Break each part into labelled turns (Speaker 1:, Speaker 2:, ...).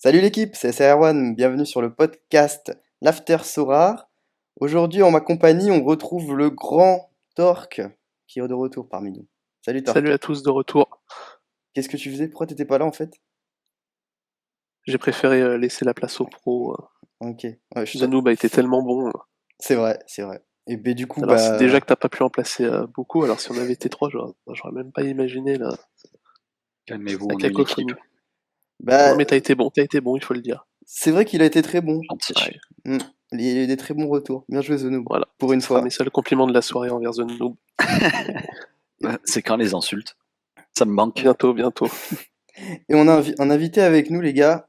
Speaker 1: Salut l'équipe, c'est Erwan, bienvenue sur le podcast L'After Sorare. Aujourd'hui en ma compagnie, on retrouve le grand Torque qui est de retour parmi nous. Salut
Speaker 2: Salut
Speaker 1: Torque,
Speaker 2: à tous de retour.
Speaker 1: qu'est-ce que tu faisais? Pourquoi t'étais pas là en fait?
Speaker 2: J'ai préféré laisser la place aux pros.
Speaker 1: Ok, ouais,
Speaker 2: The Noob a été tellement bon.
Speaker 1: c'est vrai, c'est vrai. Et ben du coup,
Speaker 2: Alors déjà que t'as pas pu en placer beaucoup, alors si on avait été trois, j'aurais même pas imaginé
Speaker 3: Calmez-vous,
Speaker 2: la
Speaker 3: on est une équipe.
Speaker 2: cacophonie. Non
Speaker 1: bah,
Speaker 2: mais t'as été bon, il faut le dire.
Speaker 1: c'est vrai qu'il a été très bon.
Speaker 3: Gentil.
Speaker 2: Ouais,
Speaker 1: Hmm, il y a eu des très bons retours. Bien joué The Noob,
Speaker 2: voilà,
Speaker 1: pour une
Speaker 2: ce sera mes
Speaker 1: fois.
Speaker 2: seuls compliments de la soirée envers The Noob.
Speaker 3: C'est quand les insultes? Ça me manque.
Speaker 2: Bientôt, bientôt.
Speaker 1: Et on a un invité avec nous les gars.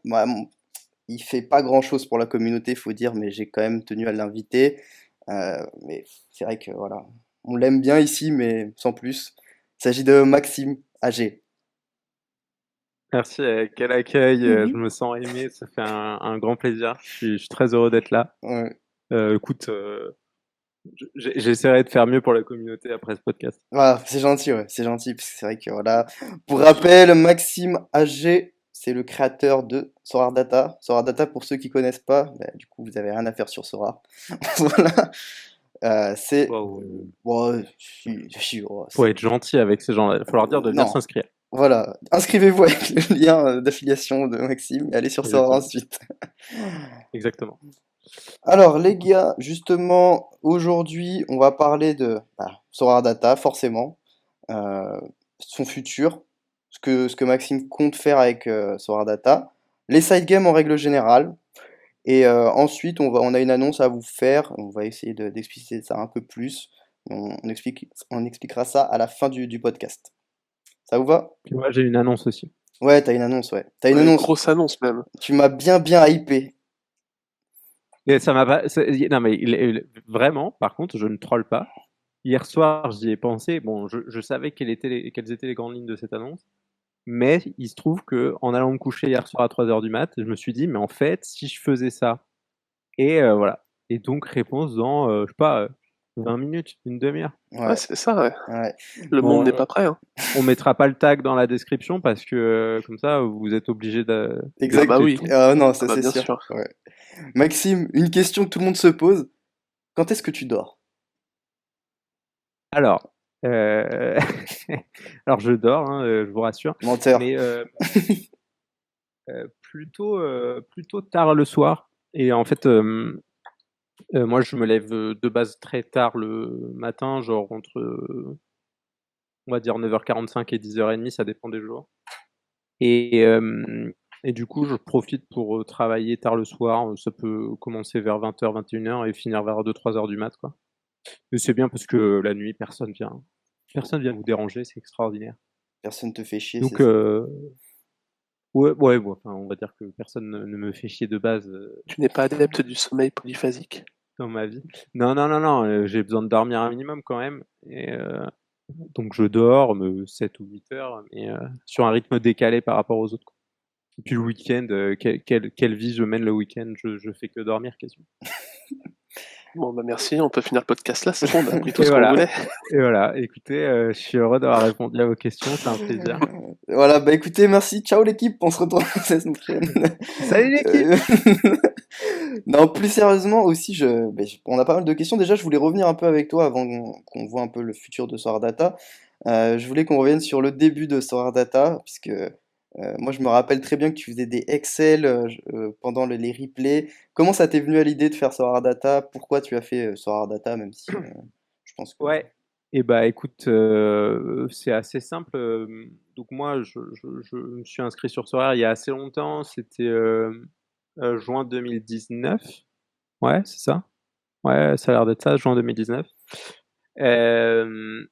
Speaker 1: Il fait pas grand-chose pour la communauté, faut dire, mais j'ai quand même tenu à l'inviter. Mais c'est vrai que voilà, on l'aime bien ici, mais sans plus. Il s'agit de Maxime AG.
Speaker 4: Merci, quel accueil, je
Speaker 1: Mhm.
Speaker 4: me sens aimé, ça fait un grand plaisir. Je suis très heureux d'être là.
Speaker 1: Ouais.
Speaker 4: Écoute, j'essaierai de faire mieux pour la communauté après ce podcast.
Speaker 1: Ah, c'est gentil, ouais, c'est gentil, parce que c'est vrai que voilà. Pour rappel, Maxime AG, c'est le créateur de Sorar Data. Sorar Data, pour ceux qui connaissent pas, bah, du coup, vous avez rien à faire sur Sorar. Voilà. C'est.
Speaker 4: Wow.
Speaker 1: Bon, oh,
Speaker 4: Faut être gentil avec ces gens-là, il faut leur dire de venir
Speaker 1: non.
Speaker 4: s'inscrire.
Speaker 1: Voilà, inscrivez-vous avec le lien d'affiliation de Maxime et allez sur Sora
Speaker 4: Exactement.
Speaker 1: ensuite.
Speaker 4: Exactement.
Speaker 1: Alors les gars, justement, aujourd'hui, on va parler de Sora Data, forcément, euh, son futur, ce que Maxime compte faire avec Sora Data, les side games en règle générale, et ensuite on a une annonce à vous faire, on va essayer d'expliciter ça un peu plus, on expliquera ça à la fin du podcast. Ça vous va?
Speaker 4: Puis moi, j'ai une annonce aussi.
Speaker 1: Ouais, t'as une annonce, ouais. T'as une
Speaker 2: Ouais,
Speaker 1: annonce.
Speaker 2: grosse annonce même.
Speaker 1: Tu m'as bien hypé.
Speaker 4: Et ça m'a pas... Non mais vraiment, par contre, je ne troll pas. Hier soir, j'y ai pensé. Bon, je savais quelles étaient les grandes lignes de cette annonce. Mais il se trouve que en allant me coucher hier soir à 3h du mat, je me suis dit, mais en fait, si je faisais ça, et voilà. Et donc, réponse dans, je sais pas, 20 minutes, une demi-heure.
Speaker 2: Ouais,
Speaker 1: Ouais,
Speaker 2: c'est ça, ouais.
Speaker 1: ouais.
Speaker 2: Le monde n'est
Speaker 4: Bon,
Speaker 2: pas prêt, hein.
Speaker 4: on mettra pas le tag dans la description parce que comme ça, vous êtes obligé
Speaker 2: Ah bah
Speaker 1: Exact.
Speaker 4: d'écouter
Speaker 2: oui,
Speaker 4: tout.
Speaker 1: Ah non,
Speaker 2: ah
Speaker 1: ça
Speaker 2: bah
Speaker 1: c'est
Speaker 2: bien
Speaker 1: sûr.
Speaker 2: sûr.
Speaker 1: Ouais. Maxime, une question que tout le monde se pose. Quand est-ce que tu dors?
Speaker 4: Alors, euh, alors je dors, hein, je vous rassure,
Speaker 1: Menteur.
Speaker 4: mais plutôt tard le soir. Et en fait, moi, je me lève de base très tard le matin, genre entre, on va dire 9h45 et 10h30, ça dépend des jours. Et, euh, et du coup, je profite pour travailler tard le soir. Ça peut commencer vers 20h, 21h et finir vers 2-3h du mat, quoi. Mais c'est bien parce que la nuit, personne vient vous déranger, c'est extraordinaire.
Speaker 1: Personne te fait chier, c'est
Speaker 4: Donc,
Speaker 1: ça.
Speaker 4: ouais, enfin, on va dire que personne ne me fait chier de base
Speaker 2: Tu n'es pas adepte du sommeil polyphasique.
Speaker 4: dans ma vie. Non, non, non, non, j'ai besoin de dormir un minimum quand même. Et, donc, je dors 7 ou 8 heures, mais sur un rythme décalé par rapport aux autres, quoi. Et puis le week-end, quelle vie je mène le week-end, je fais que dormir quasiment.
Speaker 2: Bon bah merci, on peut finir le podcast là, c'est bon, on a appris tout
Speaker 4: Et
Speaker 2: ce qu'on
Speaker 4: voilà,
Speaker 2: voulait.
Speaker 4: et voilà. Écoutez, je suis heureux d'avoir répondu à vos questions, c'est un plaisir.
Speaker 1: Voilà, bah écoutez, merci. Ciao l'équipe, on se retrouve la semaine prochaine.
Speaker 4: Salut l'équipe!
Speaker 1: Euh, Non, plus sérieusement aussi, on a pas mal de questions. Déjà, je voulais revenir un peu avec toi avant qu'on voit un peu le futur de Solar Data. Je voulais qu'on revienne sur le début de Solar Data, puisque moi je me rappelle très bien que tu faisais des Excel pendant les replays. Comment ça t'est venu à l'idée de faire Solar Data? Pourquoi tu as fait Solar Data, même si je pense que...
Speaker 4: Ouais. Et bah écoute, c'est assez simple. Donc moi, je me suis inscrit sur Sorare il y a assez longtemps. C'était juin 2019. Ouais, c'est ça. Ouais, ça a l'air d'être ça, juin 2019. Euh,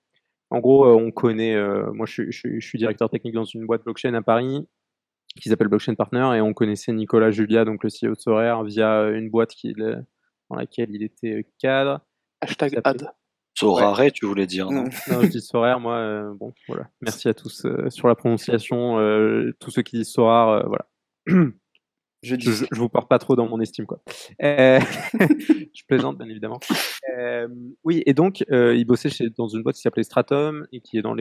Speaker 4: En gros, on connaît. Moi, je suis directeur technique dans une boîte blockchain à Paris qui s'appelle Blockchain Partner et on connaissait Nicolas Julia, donc le CEO de Sorare, via une boîte dans laquelle il était cadre. Qui
Speaker 2: Hashtag
Speaker 4: s'appelait.
Speaker 2: ad.
Speaker 4: Ouais.
Speaker 3: Sorare, tu voulais dire, non?
Speaker 4: Non, je dis Sorare, moi, bon, voilà. Merci à tous sur la prononciation, tous ceux qui disent Sorare, voilà.
Speaker 1: Je
Speaker 4: Je,
Speaker 1: dis.
Speaker 4: je, je vous porte pas trop dans mon estime, quoi. Euh, je plaisante, bien évidemment. Euh, oui, et donc, il bossait dans une boîte qui s'appelait Stratum et qui est dans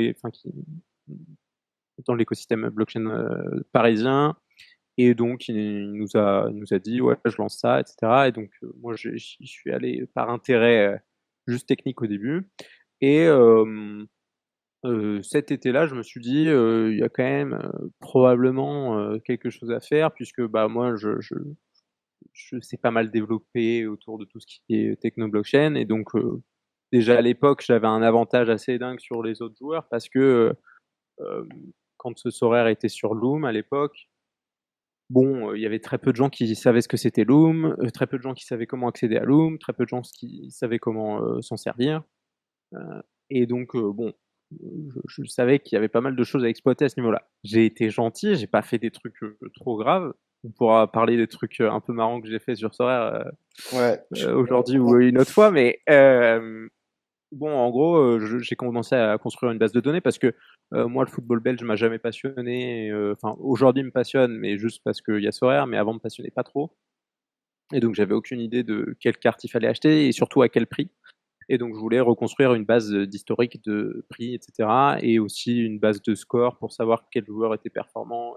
Speaker 4: l'écosystème blockchain parisien. Et donc, il nous a dit, ouais, je lance ça, etc. Et donc, moi, j'y suis allé par intérêt juste technique au début. Et cet été-là, je me suis dit, il y a quand même probablement quelque chose à faire, puisque bah, moi, je sais pas mal développer autour de tout ce qui est techno-blockchain. Et donc, déjà à l'époque, j'avais un avantage assez dingue sur les autres joueurs parce que quand ce Sorare était sur Loom à l'époque, bon, il y avait très peu de gens qui savaient ce que c'était Loom, très peu de gens qui savaient comment accéder à Loom, très peu de gens qui savaient comment s'en servir. Heu et donc bon, je savais qu'il y avait pas mal de choses à exploiter à ce niveau-là. J'ai été gentil, j'ai pas fait des trucs trop graves. On pourra parler des trucs un peu marrants que j'ai fait sur Sorare
Speaker 1: Ouais,
Speaker 4: aujourd'hui ou une autre fois, mais bon, en gros, j'ai commencé à construire une base de données parce que moi, le football belge m'a jamais passionné. Enfin, aujourd'hui, il me passionne, mais juste parce qu'il y a Sorare, mais avant, il me passionnait pas trop. Et donc, j'avais aucune idée de quelle carte il fallait acheter et surtout à quel prix. Et donc, je voulais reconstruire une base d'historique de prix, etc. Et aussi une base de score pour savoir quel joueur était performant,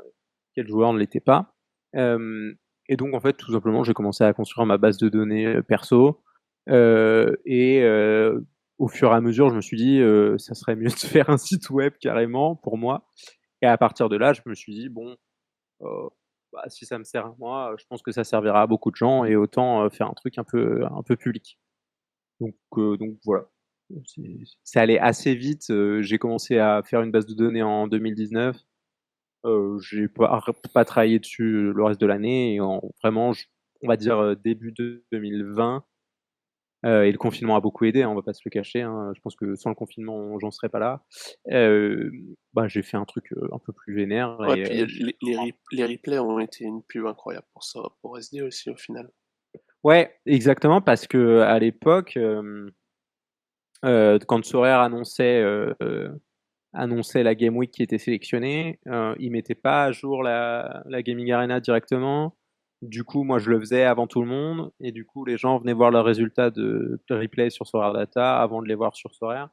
Speaker 4: quel joueur ne l'était pas. Et donc, en fait, tout simplement, j'ai commencé à construire ma base de données perso. Et au fur et à mesure, je me suis dit, ça serait mieux de faire un site web carrément pour moi. Et à partir de là, je me suis dit, bon, euh, bah, si ça me sert à moi, je pense que ça servira à beaucoup de gens et autant faire un truc un peu public. Donc voilà. C'est allé assez vite. J'ai commencé à faire une base de données en 2019. J'ai pas travaillé dessus le reste de l'année. Et vraiment, on va dire début de 2020. Et le confinement a beaucoup aidé, hein, on va pas se le cacher. Hein. Je pense que sans le confinement, j'en serais pas là. Bah, j'ai fait un truc un peu plus vénère.
Speaker 2: Ouais,
Speaker 4: Et,
Speaker 2: puis les replays ont été une pub incroyable pour ça, pour SD aussi au final.
Speaker 4: ouais, exactement, parce que à l'époque, quand Sorare annonçait la Game Week qui était sélectionnée, ils mettaient pas à jour la Gaming Arena directement. Du coup, moi, je le faisais avant tout le monde, et du coup, les gens venaient voir leurs résultats de replay sur Sorare Data avant de les voir sur Sorare.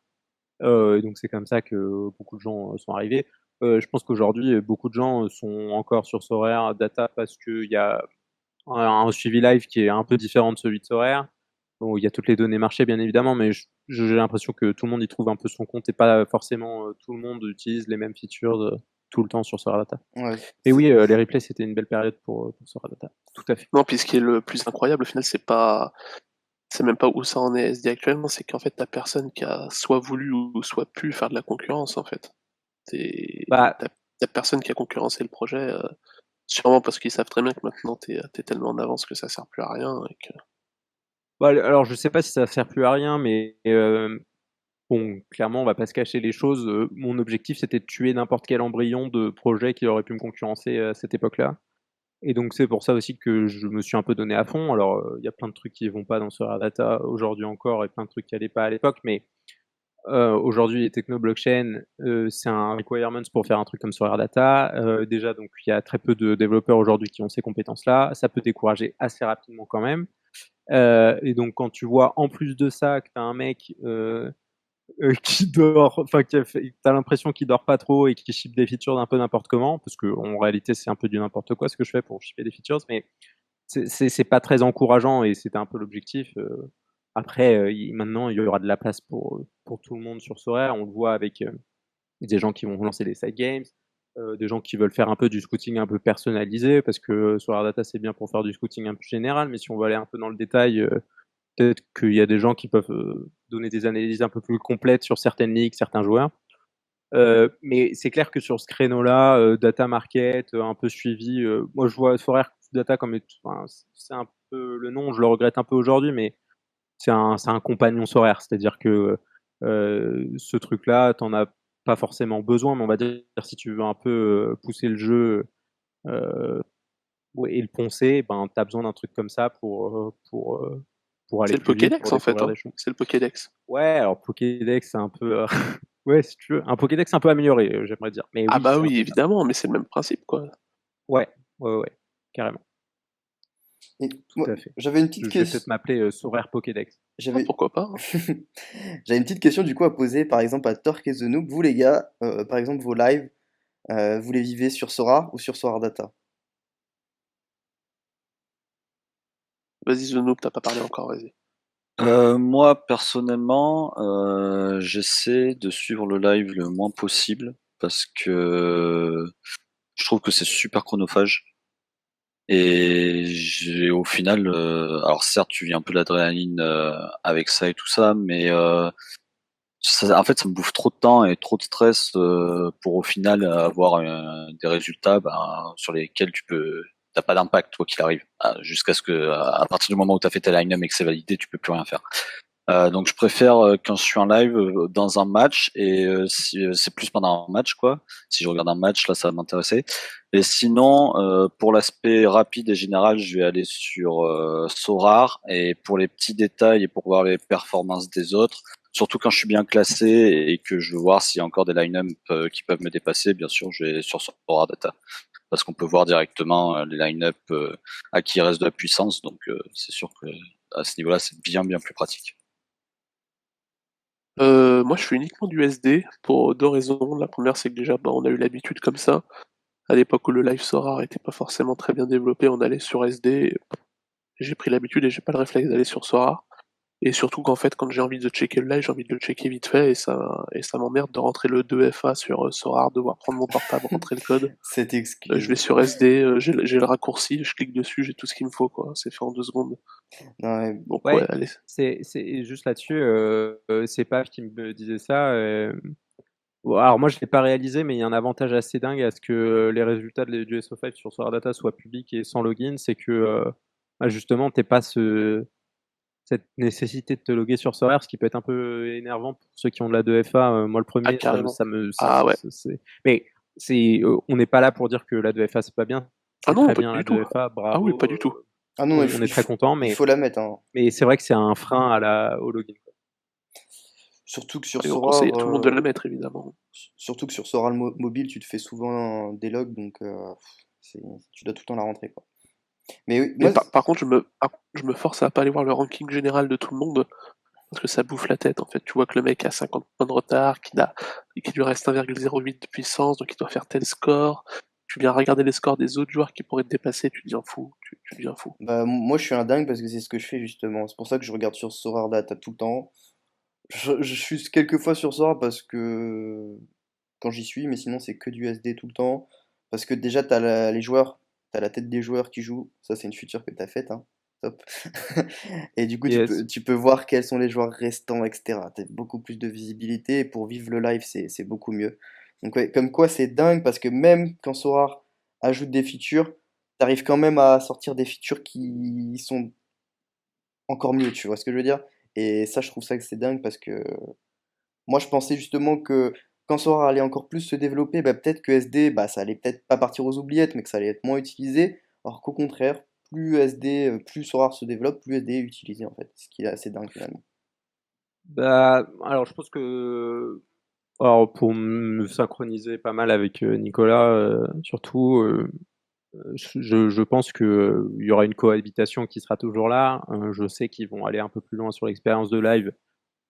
Speaker 4: Et donc, c'est comme ça que beaucoup de gens sont arrivés. Je pense qu'aujourd'hui, beaucoup de gens sont encore sur Sorare Data parce qu'il y a un suivi live qui est un peu différent de celui de Sorare. Bon, il y a toutes les données marché, bien évidemment, mais j'ai l'impression que tout le monde y trouve un peu son compte et pas forcément tout le monde utilise les mêmes features tout le temps sur Sorare Data.
Speaker 1: ouais,
Speaker 4: Et oui, les replays, c'était une belle période pour Sorare Data. Tout à fait.
Speaker 2: Non, puis ce qui est le plus incroyable au final, c'est même pas où ça en est SD actuellement, c'est qu'en fait t'as personne qui a soit voulu ou soit pu faire de la concurrence en fait.
Speaker 4: Bah,
Speaker 2: T'as personne qui a concurrencé le projet, sûrement parce qu'ils savent très bien que maintenant t'es tellement en avance que ça sert plus à rien et que...
Speaker 4: bah, alors, je sais pas si ça sert plus à rien, mais bon, clairement, on va pas se cacher les choses. Mon objectif, c'était de tuer n'importe quel embryon de projet qui aurait pu me concurrencer à cette époque-là. Et donc, c'est pour ça aussi que je me suis un peu donné à fond. Alors, il y a plein de trucs qui vont pas dans Sorare Data aujourd'hui encore et plein de trucs qui allaient pas à l'époque, mais aujourd'hui, les techno-blockchain, c'est un requirement pour faire un truc comme Sorare Data. Déjà, donc, il y a très peu de développeurs aujourd'hui qui ont ces compétences-là. Ça peut décourager assez rapidement quand même. Et donc, quand tu vois en plus de ça que tu as un mec qui dort, enfin, t'as l'impression qu'il dort pas trop et qui ship des features d'un peu n'importe comment, parce que en réalité, c'est un peu du n'importe quoi ce que je fais pour shipper des features, mais c'est pas très encourageant et c'était un peu l'objectif. Après, maintenant, il y aura de la place pour tout le monde sur Sorare. On le voit avec des gens qui vont lancer des side games, des gens qui veulent faire un peu du scouting un peu personnalisé, parce que Sorare Data, c'est bien pour faire du scouting un peu général, mais si on veut aller un peu dans le détail, peut-être qu'il y a des gens qui peuvent donner des analyses un peu plus complètes sur certaines ligues, certains joueurs. Mais c'est clair que sur ce créneau-là, data market, un peu suivi, moi je vois Sorare Data comme, enfin, c'est un peu le nom, je le regrette un peu aujourd'hui, mais c'est un compagnon Sorare, c'est-à-dire que ce truc-là, t'en as pas forcément besoin, mais on va dire si tu veux un peu pousser le jeu euh, et le poncer, ben t'as besoin d'un truc comme ça pour aller
Speaker 2: C'est le
Speaker 4: plus vite,
Speaker 2: Pokédex
Speaker 4: pour
Speaker 2: en fait,
Speaker 4: découvrir
Speaker 2: hein.
Speaker 4: des choses.
Speaker 2: C'est le Pokédex.
Speaker 4: Ouais, alors Pokédex, c'est un peu. Ouais, si tu veux. Un Pokédex un peu amélioré, j'aimerais dire. Mais
Speaker 2: Ah
Speaker 4: oui,
Speaker 2: bah
Speaker 4: c'est un
Speaker 2: oui,
Speaker 4: peu ça.
Speaker 2: évidemment, mais c'est le même principe quoi.
Speaker 4: Ouais, ouais, ouais, carrément.
Speaker 1: et
Speaker 4: Tout
Speaker 1: moi,
Speaker 4: à fait.
Speaker 1: j'avais une petite
Speaker 4: Je vais peut-être
Speaker 1: question.
Speaker 4: m'appeler Sorare Pokédex.
Speaker 2: Ah,
Speaker 1: J'avais
Speaker 2: pourquoi pas, hein.
Speaker 1: j'avais une petite question du coup à poser par exemple à Torque et The Noob. Vous les gars, par exemple vos lives, vous les vivez sur Sora ou sur Sorare Data?
Speaker 2: Vas-y, The Noob, t'as pas parlé encore, vas-y.
Speaker 3: Moi, personnellement, j'essaie de suivre le live le moins possible parce que je trouve que c'est super chronophage. Et au final, alors certes, tu vis un peu d'adrénaline avec ça et tout ça, mais en fait, ça me bouffe trop de temps et trop de stress pour au final avoir des résultats sur lesquels t'as pas d'impact quoi qu'il arrive, jusqu'à ce que à partir du moment où t'as fait ta line-up et que c'est validé, tu peux plus rien faire. Donc je préfère quand je suis en live dans un match et si c'est plus pendant un match quoi. Si je regarde un match là ça va m'intéresser. Et sinon pour l'aspect rapide et général je vais aller sur Sorare et pour les petits détails et pour voir les performances des autres. Surtout quand je suis bien classé et que je veux voir s'il y a encore des line-up qui peuvent me dépasser, bien sûr je vais sur Sorare Data parce qu'on peut voir directement les line-up à qui il reste de la puissance. Donc c'est sûr que à ce niveau-là c'est bien plus pratique.
Speaker 2: Moi, je fais uniquement du SD pour deux raisons. La première, c'est que déjà, on a eu l'habitude comme ça. À l'époque où le live Sora était pas forcément très bien développé, on allait sur SD. J'ai pris l'habitude et j'ai pas le réflexe d'aller sur Sora. Et surtout qu'en fait, quand j'ai envie de checker le live, j'ai envie de le checker vite fait et ça m'emmerde de rentrer le 2FA sur Sora, devoir prendre mon portable, rentrer le code.
Speaker 1: Cette
Speaker 2: Je
Speaker 1: excuse.
Speaker 2: vais sur SD, j'ai le raccourci, je clique dessus, j'ai tout ce qu'il me faut, quoi. C'est fait en 2 secondes.
Speaker 1: Non, mais
Speaker 2: Donc ouais,
Speaker 4: Ouais,
Speaker 2: allez.
Speaker 4: c'est juste là-dessus, c'est Paf qui me disait ça. Bon, alors moi, je l'ai pas réalisé, mais il y a un avantage assez dingue à ce que les résultats du SO5 sur Solar Data soient publics et sans login, c'est que bah, justement, t'es pas cette nécessité de te loguer sur Sorare, ce qui peut être un peu énervant pour ceux qui ont de la 2FA. Moi, le
Speaker 2: Ah,
Speaker 4: premier,
Speaker 2: carrément. Ah ouais.
Speaker 4: mais on n'est pas là pour dire que la 2FA c'est pas bien.
Speaker 2: Ah
Speaker 4: C'est
Speaker 2: non,
Speaker 4: très
Speaker 2: pas
Speaker 4: bien
Speaker 2: du
Speaker 4: la
Speaker 2: tout.
Speaker 4: 2FA,
Speaker 2: Ah oui,
Speaker 4: bravo.
Speaker 2: pas du tout.
Speaker 1: ah non,
Speaker 4: On est très content,
Speaker 1: il faut la mettre, hein.
Speaker 4: mais c'est vrai que c'est un frein au login.
Speaker 1: Surtout que sur
Speaker 2: Et on conseille à tout le monde de
Speaker 1: Sorare,
Speaker 2: la mettre, évidemment.
Speaker 1: surtout que sur Sorare mobile, tu te fais souvent des logs, donc tu dois tout le temps la rentrer, quoi. Mais oui,
Speaker 2: Mais
Speaker 1: moi,
Speaker 2: par contre, je me force à pas aller voir le ranking général de tout le monde, parce que ça bouffe la tête, en fait. Tu vois que le mec a 50 points de retard, qu'il lui reste 1,08 de puissance, donc il doit faire tel score. Tu viens regarder les scores des autres joueurs qui pourraient te dépasser, tu deviens fou. Tu deviens fou.
Speaker 1: bah, moi, je suis un dingue parce que c'est ce que je fais justement. C'est pour ça que je regarde sur Sorare Data tout le temps. Je suis quelques fois sur Sorare parce que quand j'y suis, mais sinon c'est que du SD tout le temps. Parce que déjà, les joueurs, t'as la tête des joueurs qui jouent. Ça, c'est une feature que t'as faite, hein. Top. Et du coup,
Speaker 4: Yes.
Speaker 1: tu peux voir quels sont les joueurs restants, etc. T'as beaucoup plus de visibilité. Et pour vivre le live, c'est beaucoup mieux. Donc, ouais, comme quoi, c'est dingue parce que même quand Sorare ajoute des features, t'arrives quand même à sortir des features qui sont encore mieux, tu vois ce que je veux dire? Et ça, je trouve ça que c'est dingue parce que moi, je pensais justement que quand Sora allait encore plus se développer, bah, peut-être que SD, bah, ça allait peut-être pas partir aux oubliettes, mais que ça allait être moins utilisé. Alors qu'au contraire, plus SD, plus Sora se développe, plus SD est utilisé en fait. Ce qui est assez dingue finalement.
Speaker 4: Bah, alors je pense que alors pour me synchroniser pas mal avec Nicolas, surtout, je pense que il y aura une cohabitation qui sera toujours là. Je sais qu'ils vont aller un peu plus loin sur l'expérience de live,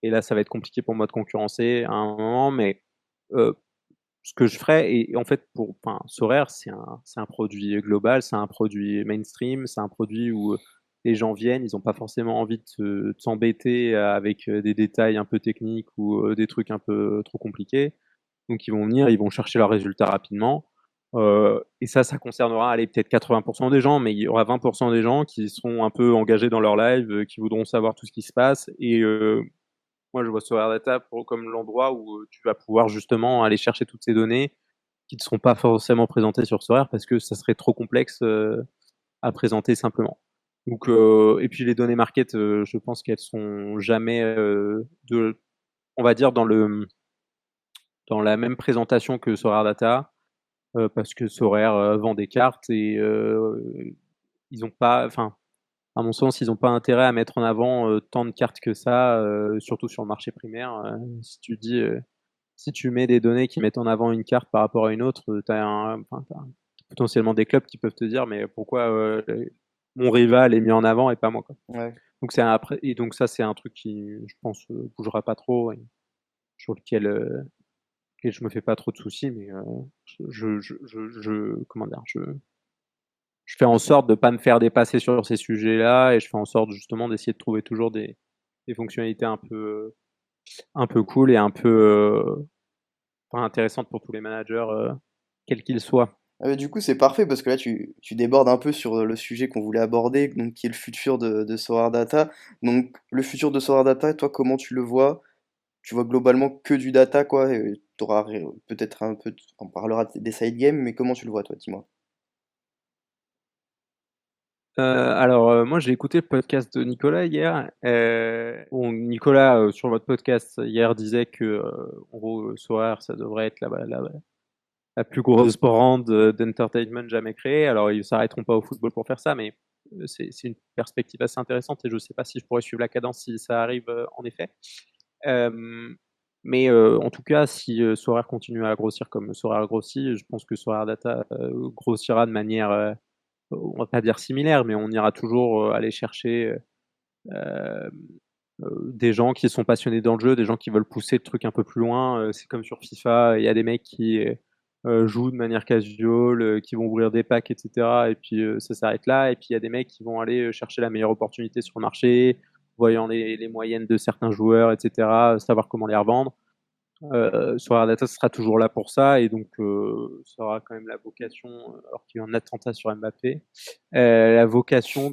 Speaker 4: et là ça va être compliqué pour moi de concurrencer à un moment, mais euh, ce que je ferais, et en fait, enfin, Sorare, c'est un produit global, c'est un produit mainstream, c'est un produit où les gens viennent, ils n'ont pas forcément envie de s'embêter avec des détails un peu techniques ou des trucs un peu trop compliqués. Donc, ils vont venir, ils vont chercher leurs résultats rapidement. Et ça concernera, allez, peut-être 80% des gens, mais il y aura 20% des gens qui seront un peu engagés dans leur live, qui voudront savoir tout ce qui se passe. Et moi, je vois Solar Data comme l'endroit où tu vas pouvoir justement aller chercher toutes ces données qui ne seront pas forcément présentées sur Sorare parce que ça serait trop complexe à présenter simplement. Donc, et puis les données market, je pense qu'elles sont jamais on va dire dans la même présentation que Sorare Data, parce que Sorare vend des cartes et ils ont pas, enfin, à mon sens, ils n'ont pas intérêt à mettre en avant tant de cartes que ça, surtout sur le marché primaire. Si tu mets des données qui mettent en avant une carte par rapport à une autre, enfin, t'as potentiellement des clubs qui peuvent te dire mais pourquoi mon rival est mis en avant et pas moi, quoi.
Speaker 1: Ouais.
Speaker 4: Donc et donc ça c'est un truc qui je pense bougera pas trop et sur lequel je me fais pas trop de soucis, mais comment dire, je fais en sorte de pas me faire dépasser sur ces sujets-là et je fais en sorte justement d'essayer de trouver toujours des fonctionnalités un peu cool et un peu intéressantes pour tous les managers, quels qu'ils soient.
Speaker 1: Du coup, c'est parfait parce que là, tu débordes un peu sur le sujet qu'on voulait aborder, donc qui est le futur de Sorar Data. Donc, le futur de Sorar Data, toi, comment tu le vois? Tu vois globalement que du data, quoi. Et t'auras peut-être un peu, on parlera des side games, mais comment tu le vois, toi, dis-moi?
Speaker 4: Alors, moi, j'ai écouté le podcast de Nicolas hier. Bon, Nicolas, sur votre podcast hier, disait que, en gros, Sorare, ça devrait être la plus grosse brand d'entertainment jamais créée. Alors, ils s'arrêteront pas au football pour faire ça, mais c'est une perspective assez intéressante et je sais pas si je pourrais suivre la cadence si ça arrive en effet. Mais en tout cas, si Sorare continue à grossir comme Sorare grossit, je pense que Sorare Data grossira de manière, on va pas dire similaire, mais on ira toujours aller chercher des gens qui sont passionnés dans le jeu, des gens qui veulent pousser le truc un peu plus loin. C'est comme sur FIFA, il y a des mecs qui jouent de manière casual, qui vont ouvrir des packs, etc. Et puis ça s'arrête là. Et puis il y a des mecs qui vont aller chercher la meilleure opportunité sur le marché, voyant les moyennes de certains joueurs, etc., savoir comment les revendre. Sorare Data sera toujours là pour ça et donc ça aura quand même la vocation, alors qu'il y a eu un attentat sur Mbappé, la vocation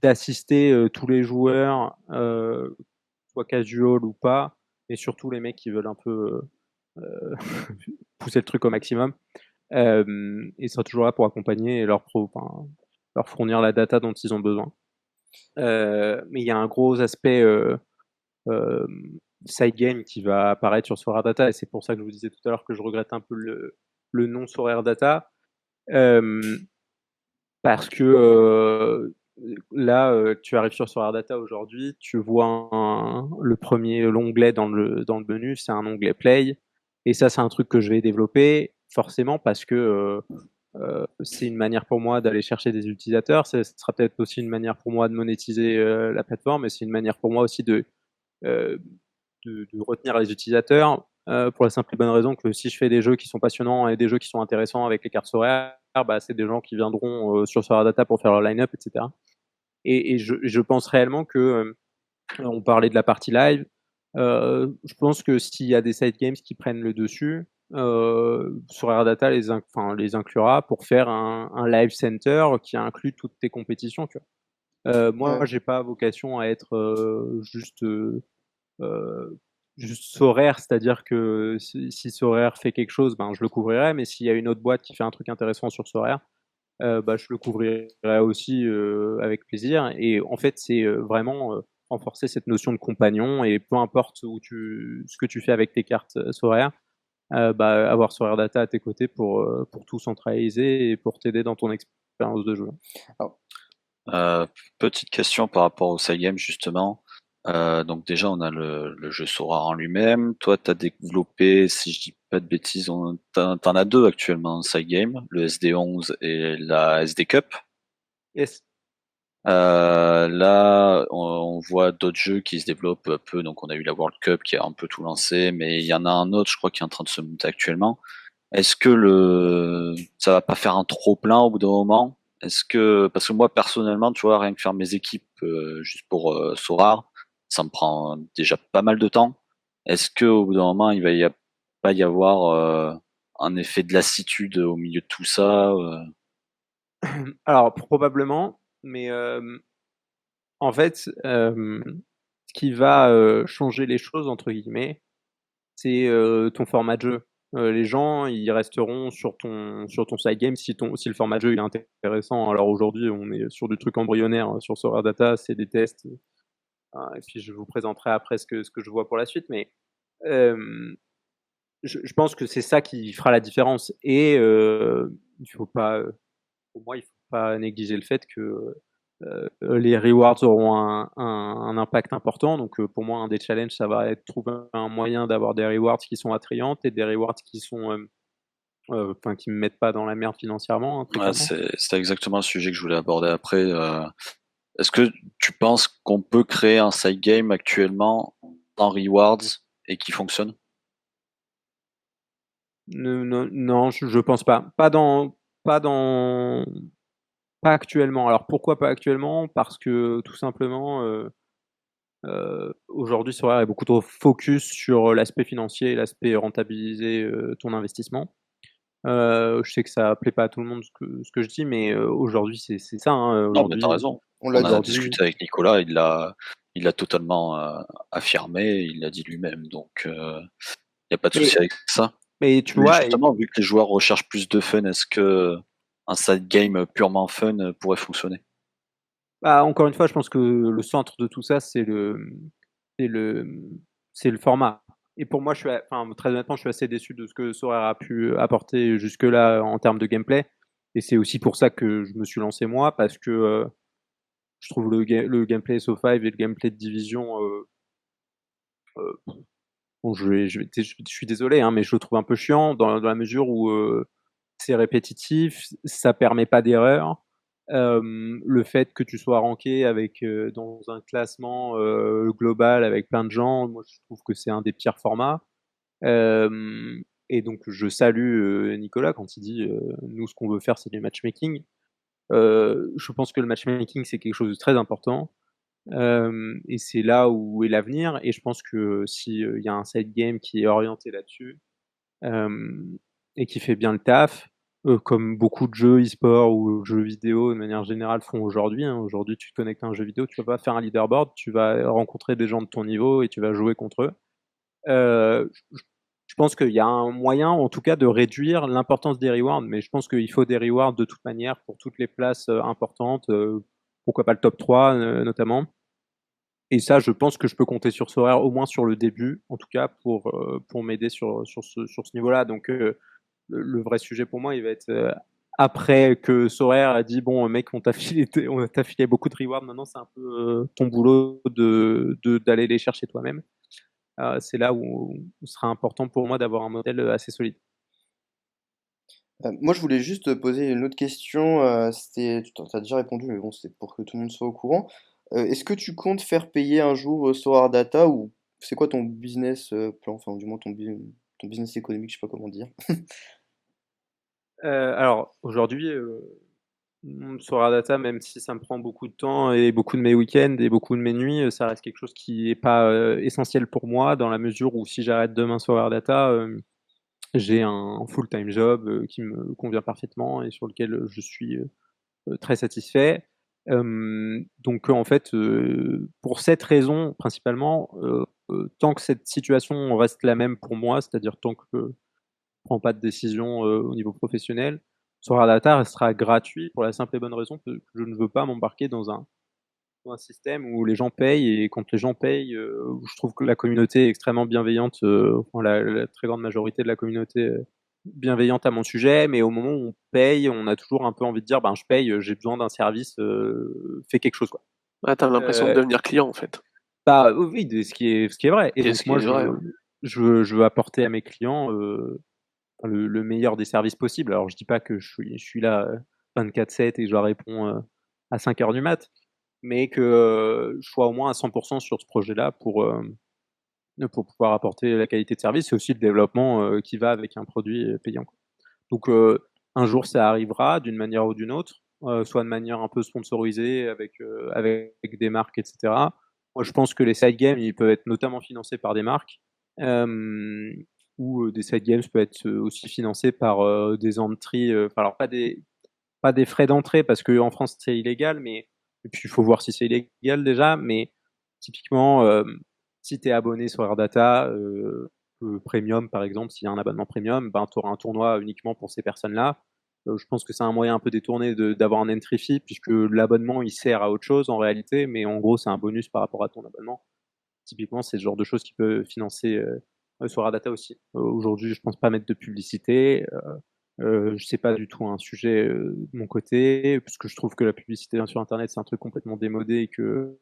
Speaker 4: d'assister tous les joueurs, soit casual ou pas, et surtout les mecs qui veulent un peu pousser le truc au maximum. Et sera toujours là pour accompagner et leur fournir la data dont ils ont besoin. Mais il y a un gros aspect side game qui va apparaître sur Sorare Data et c'est pour ça que je vous disais tout à l'heure que je regrette un peu le nom Sorare Data parce que là tu arrives sur Sorare Data aujourd'hui, tu vois l'onglet dans le menu, c'est un onglet Play et ça c'est un truc que je vais développer forcément parce que c'est une manière pour moi d'aller chercher des utilisateurs, ce sera peut-être aussi une manière pour moi de monétiser la plateforme et c'est une manière pour moi aussi de retenir les utilisateurs pour la simple et bonne raison que si je fais des jeux qui sont passionnants et des jeux qui sont intéressants avec les cartes Sorare, bah, c'est des gens qui viendront sur Sorare Data pour faire leur line-up, etc. Et je pense réellement que, on parlait de la partie live, je pense que s'il y a des side games qui prennent le dessus, Sorare Data les inclura pour faire un live center qui inclut toutes tes compétitions. Tu vois. Moi, j'ai pas vocation à être juste Sorare, c'est-à-dire que si Sorare fait quelque chose, ben, je le couvrirai, mais s'il y a une autre boîte qui fait un truc intéressant sur Sorare, bah, je le couvrirai aussi avec plaisir. Et en fait, c'est vraiment renforcer cette notion de compagnon et peu importe ce que tu fais avec tes cartes Sorare, bah, avoir Sorare Data à tes côtés pour tout centraliser et pour t'aider dans ton expérience de jeu.
Speaker 3: Petite question par rapport au side game justement. Donc déjà on a le jeu Sorare en lui-même. Toi t'as développé, si je dis pas de bêtises, t'en as deux actuellement en side game, le SD11 et la SD Cup.
Speaker 4: Yes.
Speaker 3: Là on voit d'autres jeux qui se développent un peu, donc on a eu la World Cup qui a un peu tout lancé, mais il y en a un autre je crois qui est en train de se monter actuellement. Est-ce que ça va pas faire un trop plein au bout d'un moment? Parce que moi personnellement, tu vois, rien que faire mes équipes juste pour Sorare, ça me prend déjà pas mal de temps. Est-ce que au bout d'un moment, pas y avoir un effet de lassitude au milieu de tout ça
Speaker 4: Alors probablement, mais en fait, ce qui va changer les choses entre guillemets, c'est ton format de jeu. Les gens, ils resteront sur ton side game si le format de jeu il est intéressant. Alors aujourd'hui, on est sur du truc embryonnaire sur Sorare Data, c'est des tests. Et puis je vous présenterai après ce que je vois pour la suite, mais je pense que c'est ça qui fera la différence. Et il faut pas, pour moi, il faut pas négliger le fait que les rewards auront un impact important. Donc pour moi, un des challenges, ça va être trouver un moyen d'avoir des rewards qui sont attrayantes et des rewards qui sont qui me mettent pas dans la merde financièrement. Hein,
Speaker 3: Ouais, c'est exactement le sujet que je voulais aborder après. Est-ce que tu penses qu'on peut créer un side game actuellement en rewards et qui fonctionne?
Speaker 4: Non, je pense pas. Pas dans pas dans pas actuellement. Alors pourquoi pas actuellement? Parce que tout simplement, aujourd'hui Sorare est beaucoup trop focus sur l'aspect financier et l'aspect rentabiliser, ton investissement. Je sais que ça plaît pas à tout le monde ce que je dis, mais aujourd'hui c'est ça, hein,
Speaker 3: Non, mais t'as
Speaker 4: aujourd'hui
Speaker 3: raison.
Speaker 1: On l'a
Speaker 3: On
Speaker 1: dit.
Speaker 3: a
Speaker 4: aujourd'hui
Speaker 3: discuté avec Nicolas, il l'a totalement affirmé, il l'a dit lui-même, donc il n'y a pas de souci
Speaker 4: mais
Speaker 3: avec ça.
Speaker 4: mais tu
Speaker 3: Mais
Speaker 4: vois
Speaker 3: justement, vu que les joueurs recherchent plus de fun, est-ce que un side game purement fun pourrait fonctionner?
Speaker 4: bah, encore une fois, je pense que le centre de tout ça, c'est le c'est le format et pour moi, enfin, très honnêtement, je suis assez déçu de ce que Sorare a pu apporter jusque-là en termes de gameplay et c'est aussi pour ça que je me suis lancé moi parce que, je trouve le gameplay SO5 et le gameplay de Division, heu, bon, je suis désolé, hein, mais je le trouve un peu chiant dans la mesure où, c'est répétitif, ça permet pas d'erreur. Le fait que tu sois ranké avec, dans un classement, global avec plein de gens, moi je trouve que c'est un des pires formats. Hem et donc je salue, Nicolas quand il dit, «Nous ce qu'on veut faire c'est du matchmaking». Je pense que le matchmaking c'est quelque chose de très important, et c'est là où est l'avenir et je pense que si, il y a un side game qui est orienté là-dessus, hem et qui fait bien le taf, comme beaucoup de jeux e-sport ou jeux vidéo de manière générale font aujourd'hui, hein. Aujourd'hui, tu te connectes à un jeu vidéo, tu vas pas faire un leaderboard, tu vas rencontrer des gens de ton niveau et tu vas jouer contre eux. Je pense qu'il y a un moyen, en tout cas, de réduire l'importance des rewards, mais je pense qu'il faut des rewards de toute manière pour toutes les places, importantes, pourquoi pas le top 3, notamment et ça, je pense que je peux compter sur Sorare, au moins sur le début, en tout cas pour m'aider sur ce niveau-là donc le vrai sujet pour moi, il va être, après que Sorare a dit: «Bon mec, on t'a filé beaucoup de rewards, maintenant c'est un peu, ton boulot d'aller les chercher toi-même». C'est là où ce sera important pour moi d'avoir un modèle, assez solide.
Speaker 1: Moi, je voulais juste te poser une autre question. Tu as déjà répondu, mais bon, c'est pour que tout le monde soit au courant. Est-ce que tu comptes faire payer un jour Solar Data ou c'est quoi ton business plan, enfin, du moins ton business économique, je sais pas comment dire.
Speaker 4: Alors aujourd'hui, Sorare Data, même si ça me prend beaucoup de temps et beaucoup de mes week-ends et beaucoup de mes nuits, ça reste quelque chose qui est pas, essentiel pour moi dans la mesure où si j'arrête demain Sorare Data, j'ai un full-time job, qui me convient parfaitement et sur lequel, je suis, très satisfait. Donc en fait, pour cette raison principalement, tant que cette situation reste la même pour moi, c'est-à-dire tant que je prends pas de décision, au niveau professionnel, Sorare Data restera gratuit pour la simple et bonne raison que je ne veux pas m'embarquer dans un système où les gens payent et quand les gens payent, où je trouve que la communauté est extrêmement bienveillante, enfin la très grande majorité de la communauté est bienveillante à mon sujet, mais au moment où on paye, on a toujours un peu envie de dire: «Ben, je paye, j'ai besoin d'un service, fais quelque chose, quoi».
Speaker 2: Ah, t'as l'impression de
Speaker 4: Heu,
Speaker 2: devenir client en fait.
Speaker 4: Bah, oui, ce qui est vrai et
Speaker 2: Et
Speaker 4: donc
Speaker 2: ce qui
Speaker 4: moi
Speaker 2: est vrai, ouais.
Speaker 4: je veux apporter à mes clients, le meilleur des services possibles. Alors je dis pas que je suis là, 24/7 et je leur réponds, à 5 heures du mat, mais que, je sois au moins à 100 sur ce projet-là pour pouvoir apporter la qualité de service et aussi le développement, qui va avec un produit, payant, quoi. Donc, un jour ça arrivera d'une manière ou d'une autre, soit de manière un peu sponsorisée avec des marques et cetera. Moi je pense que les side games, ils peuvent être notamment financés par des marques, hem, ou, des side games peuvent être, aussi financés par, des entries, enfin alors pas des frais d'entrée parce qu'en France c'est illégal, mais et puis il faut voir si c'est illégal déjà, mais typiquement, si tu es abonné sur AirData, premium par exemple, s'il y a un abonnement premium, ben, tu auras un tournoi uniquement pour ces personnes-là. Je pense que c'est un moyen un peu détourné d'avoir un entry fee puisque l'abonnement il sert à autre chose en réalité, mais en gros c'est un bonus par rapport à ton abonnement. Typiquement, c'est le genre de choses qui peut financer, sur AirData aussi. Aujourd'hui, je pense pas mettre de publicité, c'est pas du tout un sujet, de mon côté, puisque je trouve que la publicité sur internet, c'est un truc complètement démodé et que,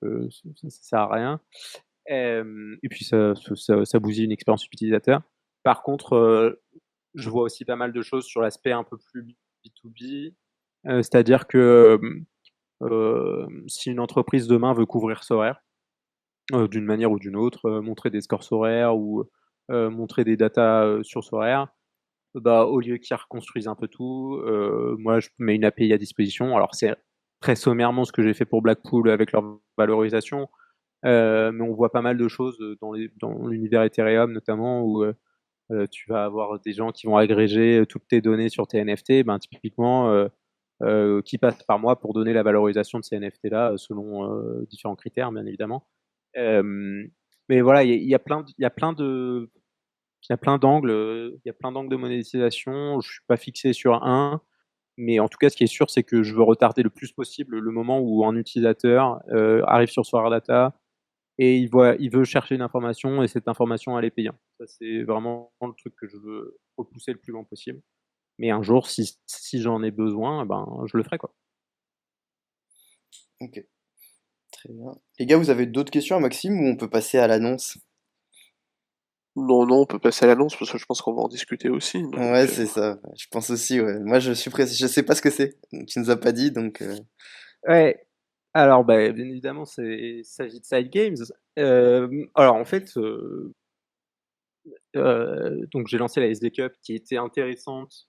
Speaker 4: ça sert à rien. Et puis ça bousille une expérience utilisateur. Par contre, je vois aussi pas mal de choses sur l'aspect un peu plus B2B, c'est-à-dire que, si une entreprise demain veut couvrir Sorare, d'une manière ou d'une autre, montrer des scores Sorare ou, montrer des datas, sur Sorare, au lieu qu'ils reconstruisent un peu tout, moi je mets une API à disposition. Alors c'est très sommairement ce que j'ai fait pour Blackpool avec leur valorisation, mais on voit pas mal de choses dans l'univers Ethereum notamment où tu vas avoir des gens qui vont agréger toutes tes données sur tes NFT, typiquement qui passent par moi pour donner la valorisation de ces NFT là selon différents critères bien évidemment. Mais voilà, il y a plein d'angles, il y a plein d'angles de monétisation. Je suis pas fixé sur un, mais en tout cas, ce qui est sûr, c'est que je veux retarder le plus possible le moment où un utilisateur arrive sur Solar Data et il veut chercher une information et cette information, elle est payante. Ça, c'est vraiment le truc que je veux repousser le plus loin possible. Mais un jour, si j'en ai besoin, je le ferai, quoi.
Speaker 1: Ok, très bien. Les gars, vous avez d'autres questions à Maxime ou on peut passer à l'annonce?
Speaker 2: Non, on peut passer à l'annonce parce que je pense qu'on va en discuter aussi. Donc,
Speaker 1: Ouais, c'est ça. Je pense aussi, ouais. Moi, je suis pressé. Je sais pas ce que c'est. Tu nous as pas dit, donc.
Speaker 4: Ouais. Alors, bien évidemment, il s'agit de Side Games. Alors, en fait, donc j'ai lancé la SD Cup qui était intéressante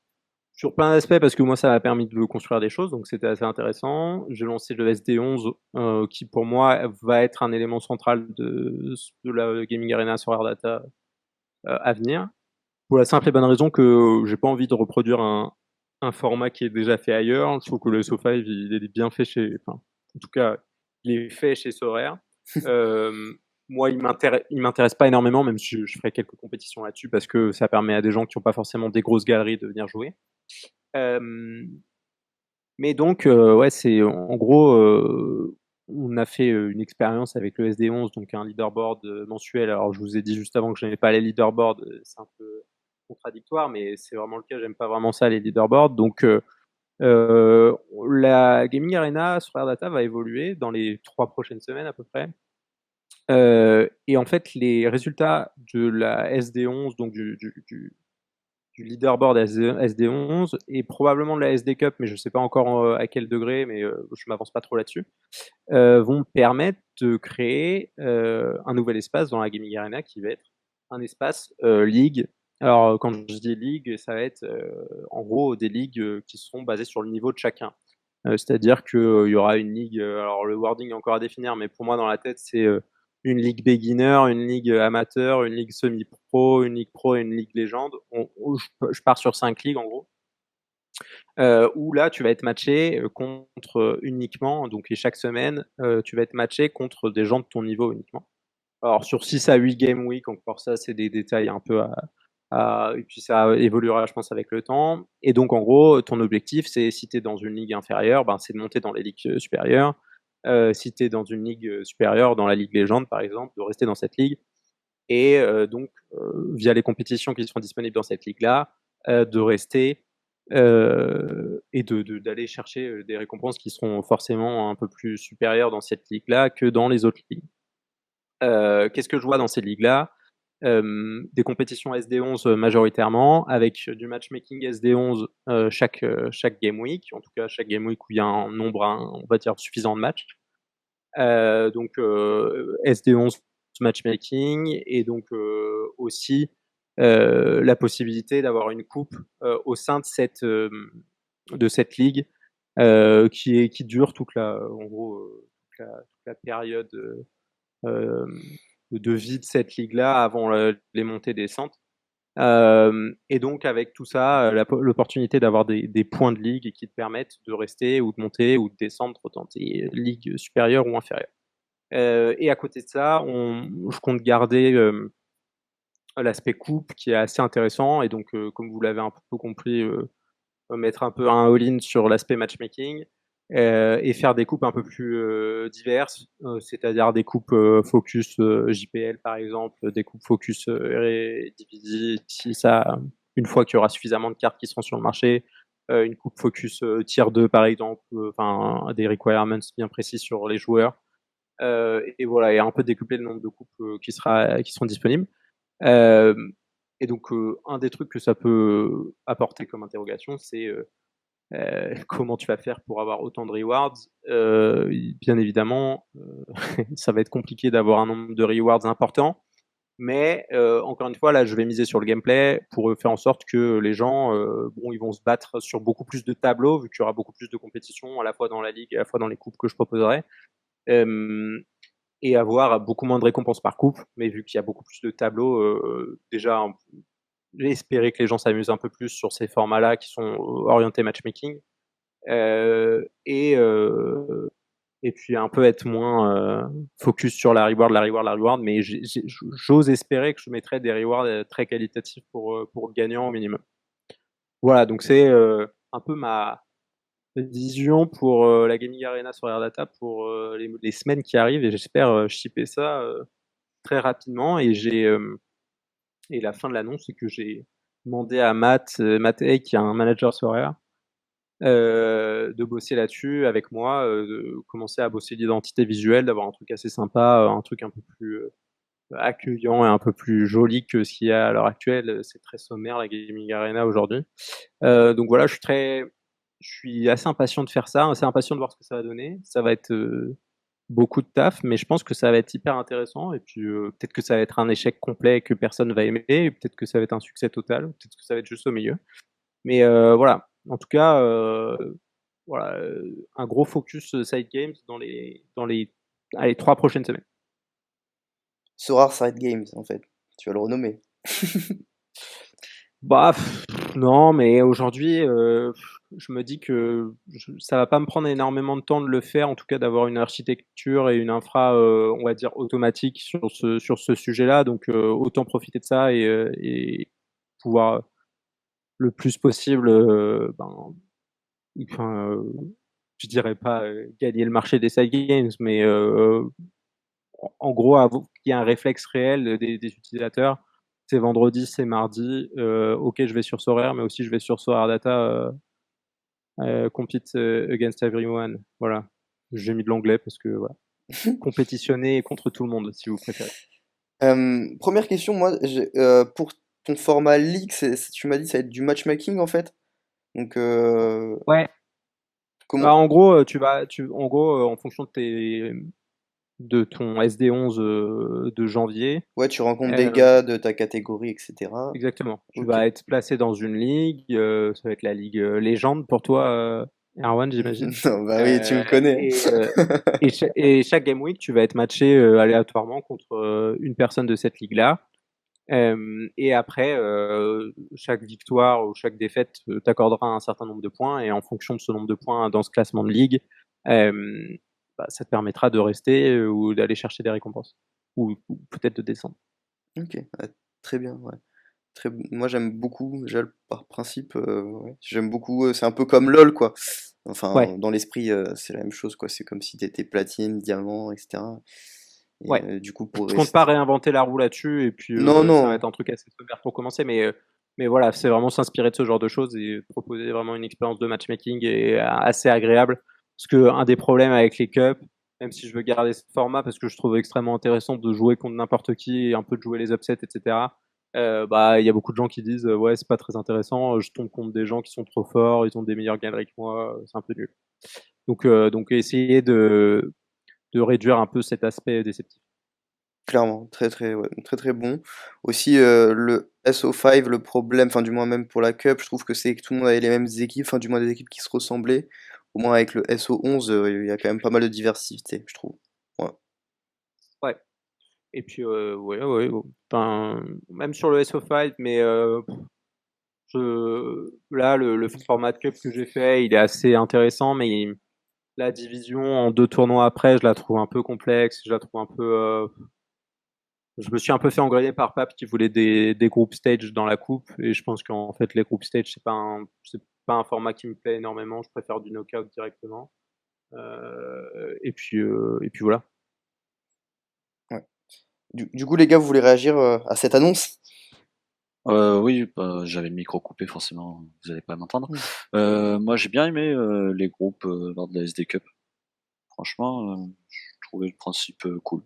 Speaker 4: sur plein d'aspects parce que moi ça m'a permis de construire des choses, donc c'était assez intéressant. J'ai lancé le SD11 qui pour moi va être un élément central de la Gaming Arena sur Air Data à venir. Pour la simple et bonne raison que j'ai pas envie de reproduire un format qui est déjà fait ailleurs. Je trouve que le SO5 il est bien fait en tout cas, il est fait chez Sorare. Moi, il m'intéresse pas énormément, même si je ferai quelques compétitions là-dessus parce que ça permet à des gens qui n'ont pas forcément des grosses galeries de venir jouer. Mais donc, ouais, c'est en gros, on a fait une expérience avec le SD11, donc un leaderboard mensuel. Alors, je vous ai dit juste avant que je n'aimais pas les leaderboards, c'est un peu contradictoire, mais c'est vraiment le cas. J'aime pas vraiment ça, les leaderboards. Donc, la Gaming Arena sur Air Data va évoluer dans les 3 prochaines semaines à peu près. Et en fait, les résultats de la SD11, donc du leaderboard SD11 et probablement de la SD Cup, mais je ne sais pas encore à quel degré, mais je m'avance pas trop là-dessus, vont permettre de créer un nouvel espace dans la Gaming Arena qui va être un espace ligue. Alors quand je dis ligue, ça va être en gros des ligues qui seront basées sur le niveau de chacun. C'est-à-dire qu'il y aura une ligue, alors le wording est encore à définir, mais pour moi dans la tête c'est une ligue beginner, une ligue amateur, une ligue semi-pro, une ligue pro et une ligue légende. Je pars sur 5 ligues en gros. Où là tu vas être matché contre uniquement, donc et chaque semaine tu vas être matché contre des gens de ton niveau uniquement. Alors sur 6 à 8 game week, encore ça c'est des détails un peu et puis ça évoluera je pense avec le temps. Et donc en gros ton objectif c'est si tu es dans une ligue inférieure, c'est de monter dans les ligues supérieures. Si tu es dans une ligue supérieure, dans la ligue légende par exemple, de rester dans cette ligue. Et donc via les compétitions qui seront disponibles dans cette ligue-là, de rester et d'aller chercher des récompenses qui seront forcément un peu plus supérieures dans cette ligue-là que dans les autres ligues. Qu'est-ce que je vois dans ces ligues-là? Des compétitions SD11 majoritairement, avec du matchmaking SD11 chaque game week, en tout cas chaque game week où il y a un nombre, on va dire, suffisant de matchs. Donc SD11 matchmaking et donc aussi la possibilité d'avoir une coupe au sein de cette ligue qui dure en gros toute la période de vie de cette ligue-là avant les montées-descentes. Et donc avec tout ça, l'opportunité d'avoir des points de ligue qui te permettent de rester ou de monter ou de descendre dans des ligues supérieures ou inférieures. Et à côté de ça, je compte garder l'aspect coupe qui est assez intéressant et donc comme vous l'avez un peu compris, mettre un peu un all-in sur l'aspect matchmaking et faire des coupes un peu plus diverses, c'est-à-dire des coupes focus JPL par exemple, des coupes focus Eredivisie, si ça, une fois qu'il y aura suffisamment de cartes qui seront sur le marché, une coupe focus tier 2 par exemple, des requirements bien précis sur les joueurs. Et voilà, et un peu décupler le nombre de coupes qui seront disponibles. Et donc, un des trucs que ça peut apporter comme interrogation, c'est comment tu vas faire pour avoir autant de rewards. Bien évidemment, ça va être compliqué d'avoir un nombre de rewards important. Mais encore une fois, là, je vais miser sur le gameplay pour faire en sorte que les gens, ils vont se battre sur beaucoup plus de tableaux, vu qu'il y aura beaucoup plus de compétition, à la fois dans la ligue et à la fois dans les coupes que je proposerai. Et avoir beaucoup moins de récompenses par coupe, mais vu qu'il y a beaucoup plus de tableaux, déjà, j'ai espéré que les gens s'amusent un peu plus sur ces formats-là qui sont orientés matchmaking. Et puis un peu être moins focus sur la reward, mais j'ose espérer que je mettrai des rewards très qualitatifs pour le gagnant au minimum. Voilà, donc c'est un peu ma vision pour la Gaming Arena sur AirData pour les semaines qui arrivent, et j'espère shipper ça très rapidement. Et la fin de l'annonce, c'est que j'ai demandé à Matt Hay, qui est un manager sur Rare, de bosser là-dessus avec moi, de commencer à bosser l'identité visuelle, d'avoir un truc assez sympa, un truc un peu plus accueillant et un peu plus joli que ce qu'il y a à l'heure actuelle. C'est très sommaire, la Gaming Arena aujourd'hui. Donc voilà, je suis assez impatient de faire ça, assez impatient de voir ce que ça va donner. Ça va être beaucoup de taf, mais je pense que ça va être hyper intéressant. Et puis peut-être que ça va être un échec complet que personne va aimer, et peut-être que ça va être un succès total, peut-être que ça va être juste au milieu. Mais voilà, en tout cas, voilà, un gros focus side games dans les 3 prochaines semaines.
Speaker 1: Sora Side Games, en fait. Tu vas le renommer.
Speaker 4: Bah non, mais aujourd'hui, je me dis que ça va pas me prendre énormément de temps de le faire, en tout cas d'avoir une architecture et une infra, on va dire automatique sur ce sujet-là. Donc autant profiter de ça et pouvoir le plus possible, je dirais pas gagner le marché des side games, mais en gros, qu'il y ait un réflexe réel des utilisateurs. C'est vendredi, c'est mardi. Ok, je vais sur Sorare, mais aussi je vais sur Sorare Data compete against everyone. Voilà. J'ai mis de l'anglais parce que voilà. Compétitionner contre tout le monde, si vous préférez.
Speaker 1: Première question, moi, pour ton format League, tu m'as dit ça va être du matchmaking en fait. Donc,
Speaker 4: Ouais.
Speaker 1: comment?
Speaker 4: Bah, en gros, en fonction de ton SD11 de janvier.
Speaker 1: Ouais, tu rencontres des gars de ta catégorie, etc.
Speaker 4: Exactement. Tu
Speaker 1: Ok.
Speaker 4: vas être placé dans une ligue. Ça va être la ligue légende pour toi, Erwan, j'imagine.
Speaker 1: Non, bah oui, tu me connais.
Speaker 4: Et chaque game week, tu vas être matché aléatoirement contre une personne de cette ligue-là. Et après, chaque victoire ou chaque défaite t'accordera un certain nombre de points. Et en fonction de ce nombre de points dans ce classement de ligue, ça te permettra de rester ou d'aller chercher des récompenses. Ou peut-être de descendre.
Speaker 1: Ok, ouais, très bien, ouais. Moi j'aime beaucoup, déjà par principe, ouais, j'aime beaucoup, c'est un peu comme LoL quoi. Enfin,
Speaker 4: Ouais,
Speaker 1: dans l'esprit, c'est la même chose quoi, c'est comme si t'étais platine, diamant, etc. Et
Speaker 4: ouais.
Speaker 1: du coup pour
Speaker 4: Je compte pas
Speaker 1: rester...
Speaker 4: réinventer la roue là-dessus, et puis
Speaker 1: Non,
Speaker 4: ça va
Speaker 1: non,
Speaker 4: être un truc assez sommaire pour commencer, mais voilà, c'est vraiment s'inspirer de ce genre de choses et proposer vraiment une expérience de matchmaking et assez agréable. Parce que un des problèmes avec les cups, même si je veux garder ce format parce que je trouve extrêmement intéressant de jouer contre n'importe qui et un peu de jouer les upsets, etc. Il y a beaucoup de gens qui disent ouais, c'est pas très intéressant, je tombe contre des gens qui sont trop forts, ils ont des meilleures galeries que moi, c'est un peu nul. Donc essayer de réduire un peu cet aspect déceptif.
Speaker 1: clairement, très très, ouais, très très bon. Aussi, le SO5, le problème, enfin du moins même pour la Cup, je trouve que c'est que tout le monde avait les mêmes équipes, enfin du moins des équipes qui se ressemblaient. Au moins avec le SO11, il y a quand même pas mal de diversité, je trouve. Ouais.
Speaker 4: Ouais. Et puis, ouais, enfin, même sur le SO5, mais là, le format de cup que j'ai fait, il est assez intéressant, mais la division en 2 tournois après, je la trouve un peu complexe, je la trouve un peu... je me suis un peu fait engrainer par Pape qui voulait des group stage dans la coupe, et je pense qu'en fait, les group stage, c'est pas un format qui me plaît énormément, je préfère du knockout directement. Et puis voilà.
Speaker 1: Ouais. Du coup, les gars, vous voulez réagir à cette annonce?
Speaker 3: Oui, bah, j'avais le micro coupé, forcément, vous allez pas m'entendre.
Speaker 1: Mm.
Speaker 3: Moi, j'ai bien aimé les groupes lors de la SD Cup. Franchement, je trouvais le principe cool.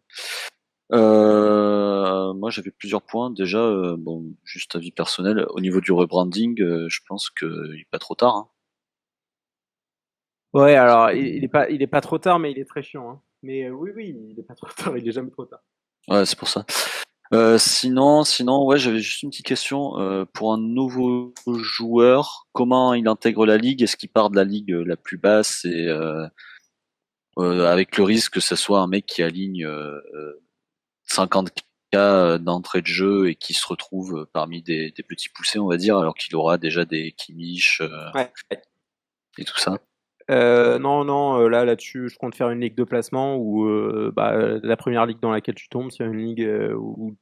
Speaker 3: Moi, j'avais plusieurs points. Déjà, bon, juste avis personnel, au niveau du rebranding, je pense qu'il est pas trop tard, hein.
Speaker 4: Ouais, alors il est pas trop tard, mais il est très chiant, hein. Mais oui, il est pas trop tard, il est jamais trop tard.
Speaker 3: Ouais, c'est pour ça. Sinon, ouais, j'avais juste une petite question. Pour un nouveau joueur, comment il intègre la ligue? Est-ce qu'il part de la ligue la plus basse et avec le risque que ce soit un mec qui aligne 50K d'entrée de jeu et qui se retrouve parmi des petits poussés, on va dire, alors qu'il aura déjà des Kimmich
Speaker 4: Ouais.
Speaker 3: et tout ça?
Speaker 4: Non, là-dessus, je compte faire une ligue de placement où la première ligue dans laquelle tu tombes, c'est une ligue où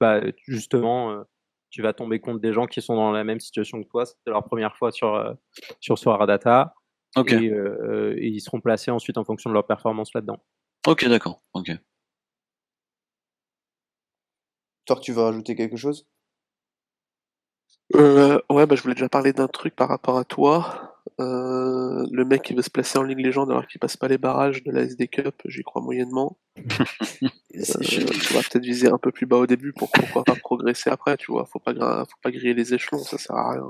Speaker 4: justement tu vas tomber contre des gens qui sont dans la même situation que toi. C'est leur première fois sur Solar Data
Speaker 3: Ok,
Speaker 4: et ils seront placés ensuite en fonction de leur performance là-dedans.
Speaker 3: ok, d'accord, ok.
Speaker 1: Toi, tu veux rajouter quelque chose?
Speaker 2: Ouais, je voulais déjà parler d'un truc par rapport à toi. Le mec qui veut se placer en Ligue Légende alors qu'il passe pas les barrages de la SD Cup, j'y crois moyennement. Tu vas peut-être viser un peu plus bas au début pour pourquoi pas progresser après, tu vois. Faut pas griller les échelons, ça sert à rien.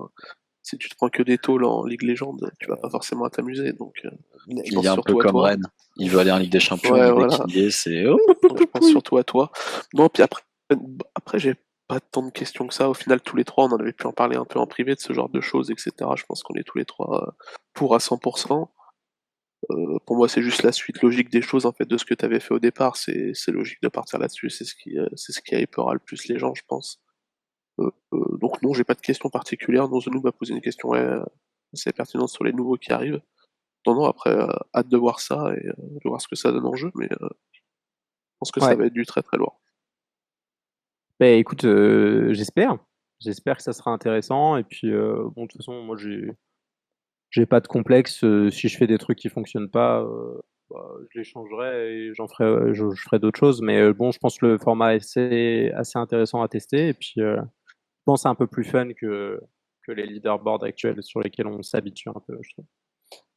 Speaker 2: Si tu te prends que des tôles en Ligue Légende, tu vas pas forcément t'amuser, donc je
Speaker 3: Il
Speaker 2: pense
Speaker 3: est un peu
Speaker 2: surtout à
Speaker 3: comme
Speaker 2: toi.
Speaker 3: Rennes. Il veut aller en Ligue des Champions,
Speaker 2: Ouais,
Speaker 3: mais dès
Speaker 2: voilà.
Speaker 3: qu'il y est, c'est
Speaker 2: Donc je pense surtout à toi. Non, puis après j'ai pas tant de questions que ça. Au final, tous les trois, on en avait pu en parler un peu en privé de ce genre de choses, etc. Je pense qu'on est tous les trois pour à 100%. Pour moi, c'est juste la suite logique des choses, en fait, de ce que tu avais fait au départ. C'est logique de partir là-dessus. C'est ce qui hypera le plus les gens, je pense. Donc non, j'ai pas de questions particulières. Nozonou m'a posé une question assez pertinente sur les nouveaux qui arrivent. Non, après, hâte de voir ça et de voir ce que ça donne en jeu, mais je pense que ça
Speaker 4: Ouais.
Speaker 2: va être du très très lourd.
Speaker 4: Ben écoute, j'espère. J'espère que ça sera intéressant. Et puis bon, de toute façon, moi j'ai pas de complexe. Si je fais des trucs qui fonctionnent pas, je les changerai et je ferai d'autres choses. Mais bon, je pense que le format est assez intéressant à tester. Et puis, je pense c'est un peu plus fun que les leaderboards actuels sur lesquels on s'habitue un peu, je trouve.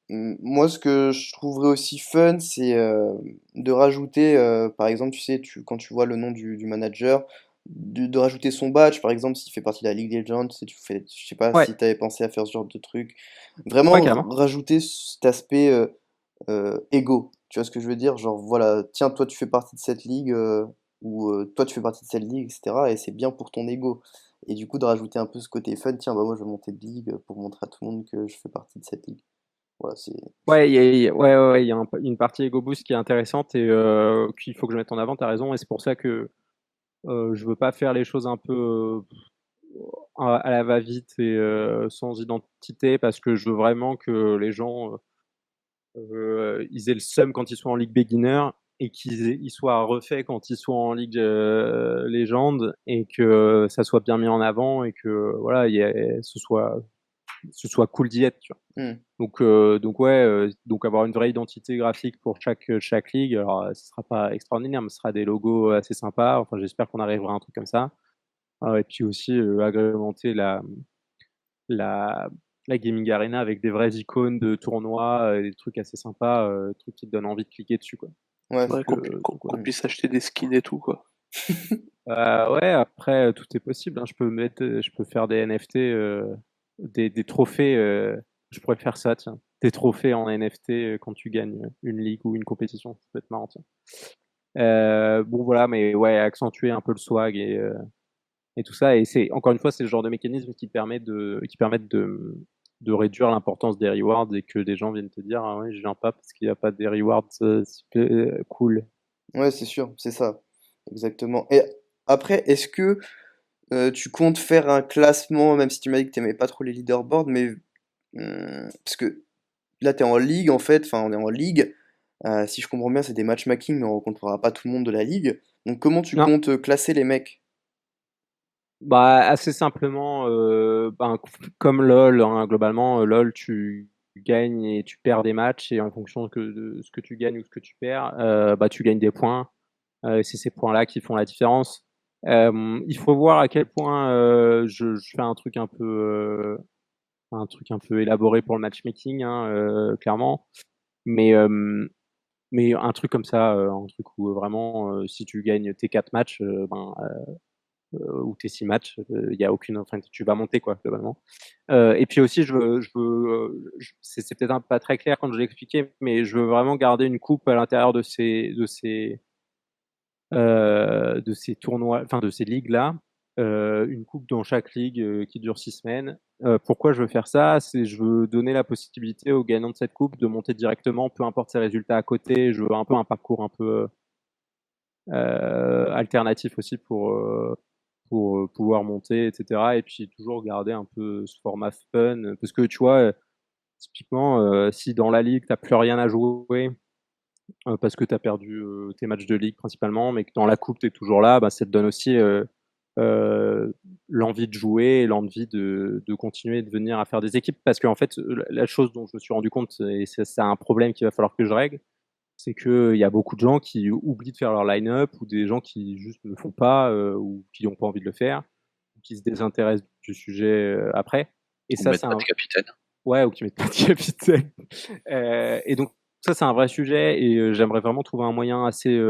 Speaker 1: Moi, ce que je trouverais aussi fun, c'est de rajouter, par exemple, tu sais, quand tu vois le nom du manager, de rajouter son badge, par exemple, s'il fait partie de la Ligue des Legends, tu sais, je sais pas
Speaker 4: Ouais,
Speaker 1: si tu avais pensé à faire ce genre de truc.
Speaker 4: ouais,
Speaker 1: Vraiment,
Speaker 4: carrément.
Speaker 1: rajouter cet aspect égo. Tu vois ce que je veux dire? Genre, voilà, tiens, toi, tu fais partie de cette ligue, ou toi, tu fais partie de cette ligue, etc. Et c'est bien pour ton ego. Et du coup, de rajouter un peu ce côté fun, tiens, bah moi, je vais monter de ligue pour montrer à tout le monde que je fais partie de cette ligue. Voilà,
Speaker 4: Ouais, il y a une partie Ego Boost qui est intéressante et qu'il faut que je mette en avant, t'as raison, et c'est pour ça que je veux pas faire les choses un peu à la va-vite et sans identité, parce que je veux vraiment que les gens ils aient le seum quand ils sont en Ligue Beginner et ils soient refaits quand ils sont en Ligue Légende, et que ça soit bien mis en avant et que voilà, ce soit cool d'y être, tu vois.
Speaker 1: Hmm.
Speaker 4: Donc ouais, donc avoir une vraie identité graphique pour chaque ligue. Alors, ce sera pas extraordinaire, mais ce sera des logos assez sympas. Enfin, j'espère qu'on arrivera à un truc comme ça. Et puis aussi agrémenter la, la gaming arena avec des vraies icônes de tournois, des trucs assez sympas, trucs qui te donnent envie de cliquer dessus, quoi.
Speaker 1: Ouais.
Speaker 2: Ouais,
Speaker 4: Donc,
Speaker 2: qu'on
Speaker 4: ouais.
Speaker 1: Hmm.
Speaker 2: puisse acheter des skins et tout, quoi.
Speaker 4: Ouais, après tout est possible, hein. Je peux faire des NFT, des trophées. Je pourrais faire ça, tiens. Des trophées en NFT quand tu gagnes une ligue ou une compétition. Ça peut être marrant, tiens. Bon voilà, mais ouais, accentuer un peu le swag et tout ça. Et c'est encore une fois, c'est le genre de mécanisme qui permettent de réduire l'importance des rewards et que des gens viennent te dire, ah ouais, je viens pas parce qu'il n'y a pas des rewards super cool.
Speaker 1: Ouais, c'est sûr, c'est ça. Exactement. Et après, est-ce que tu comptes faire un classement, même si tu m'as dit que t'aimais pas trop les leaderboards, mais parce que là, t'es en ligue en fait, enfin, on est en ligue. Si je comprends bien, c'est des matchmaking, mais on rencontrera pas tout le monde de la ligue. Donc, comment tu
Speaker 4: Non,
Speaker 1: comptes classer les mecs?
Speaker 4: bah assez simplement, comme LoL, hein, globalement, LoL, tu gagnes et tu perds des matchs, et en fonction de ce que tu gagnes ou ce que tu perds, tu gagnes des points. C'est ces points-là qui font la différence. Il faut voir à quel point je fais un truc un peu élaboré pour le matchmaking, hein, clairement. Mais, un truc comme ça, un truc où vraiment, si tu gagnes tes 4 matchs, ou tes 6 matchs, il y a aucune, enfin, tu vas monter, quoi, globalement. Et puis aussi, c'est peut-être pas très clair quand je l'ai expliqué, mais je veux vraiment garder une coupe à l'intérieur de ces de ces tournois, enfin de ces ligues-là, une coupe dans chaque ligue qui dure 6 semaines. Pourquoi je veux faire ça? C'est je veux donner la possibilité aux gagnants de cette coupe de monter directement, peu importe ses résultats à côté. Je veux un peu un parcours un peu alternatif aussi pour pouvoir monter, etc. Et puis toujours garder un peu ce format fun. Parce que tu vois, typiquement, si dans la ligue, tu n'as plus rien à jouer, parce que tu as perdu tes matchs de ligue principalement, mais que dans la coupe, tu es toujours là, bah, ça te donne aussi l'envie de jouer et l'envie de continuer de venir à faire des équipes. Parce qu'en fait, la chose dont je me suis rendu compte, et c'est un problème qu'il va falloir que je règle, c'est qu'il y a beaucoup de gens qui oublient de faire leur line-up ou des gens qui juste ne le font pas ou qui n'ont pas envie de le faire, ou qui se désintéressent du sujet après. Et
Speaker 3: On
Speaker 4: ça,
Speaker 3: met
Speaker 4: c'est
Speaker 3: pas de capitaine.
Speaker 4: Ouais, ou qui mettent pas de capitaine. Et donc, ça, c'est un vrai sujet et j'aimerais vraiment trouver un moyen assez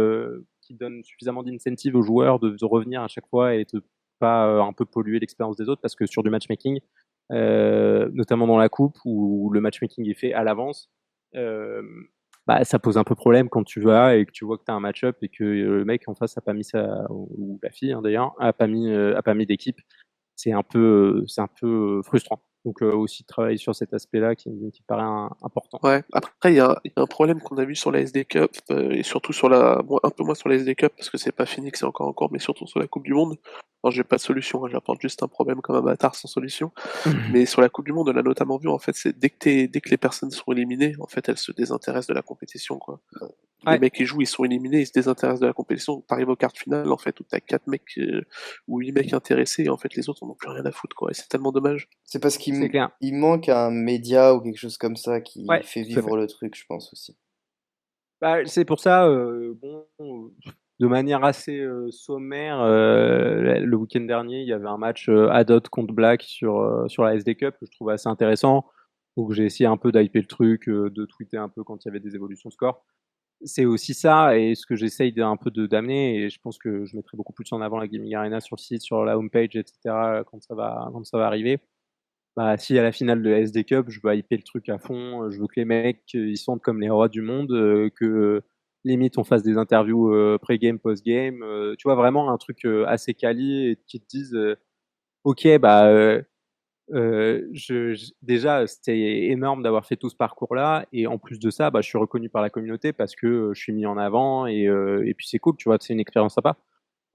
Speaker 4: qui donne suffisamment d'incentive aux joueurs de revenir à chaque fois et de pas un peu polluer l'expérience des autres parce que sur du matchmaking, notamment dans la coupe où le matchmaking est fait à l'avance, euh, bah, ça pose un peu problème quand tu vas et que tu vois que tu as un match-up et que le mec en face a pas mis ou la fille hein, d'ailleurs, a pas mis d'équipe. C'est un peu frustrant. Donc aussi travailler sur cet aspect-là qui paraît important.
Speaker 2: Ouais, après, il y a un problème qu'on a vu sur la SD Cup, et surtout un peu moins sur la SD Cup, parce que c'est pas fini, que c'est encore en cours, mais surtout sur la Coupe du Monde. Alors, j'ai pas de solution, hein, j'apporte juste un problème comme un bâtard sans solution. Mais sur la Coupe du Monde, on l'a notamment vu, en fait, c'est dès que les personnes sont éliminées, en fait, elles se désintéressent de la compétition, quoi. Les
Speaker 4: Ouais.
Speaker 2: mecs qui jouent, ils sont éliminés, ils se désintéressent de la compétition. T'arrives aux quarts de finale, en fait, où t'as 4 mecs ou 8 mecs intéressés, et en fait, les autres en ont plus rien à foutre, quoi. Et c'est tellement dommage.
Speaker 1: C'est parce
Speaker 4: C'est clair.
Speaker 1: il manque un média ou quelque chose comme ça qui
Speaker 4: Ouais,
Speaker 1: fait
Speaker 4: tout à fait.
Speaker 1: vivre le truc, je pense aussi.
Speaker 4: Bah, c'est pour ça, bon, de manière assez sommaire, le week-end dernier, il y avait un match Adot contre Black sur la SD Cup que je trouvais assez intéressant. Donc j'ai essayé un peu d'hyper le truc, de tweeter un peu quand il y avait des évolutions de score. C'est aussi ça, et ce que j'essaye un peu d'amener, et je pense que je mettrai beaucoup plus en avant la Gaming Arena sur le site, sur la homepage, etc., quand ça va arriver. Bah, si à la finale de la SD Cup, je veux hyper le truc à fond, je veux que les mecs, ils sentent comme les rois du monde, que limite on fasse des interviews pré-game, post-game, tu vois, vraiment un truc assez quali, et qui te disent, ok, bah, déjà, c'était énorme d'avoir fait tout ce parcours-là. Et en plus de ça, bah, je suis reconnu par la communauté parce que je suis mis en avant et puis c'est cool, tu vois, c'est une expérience sympa.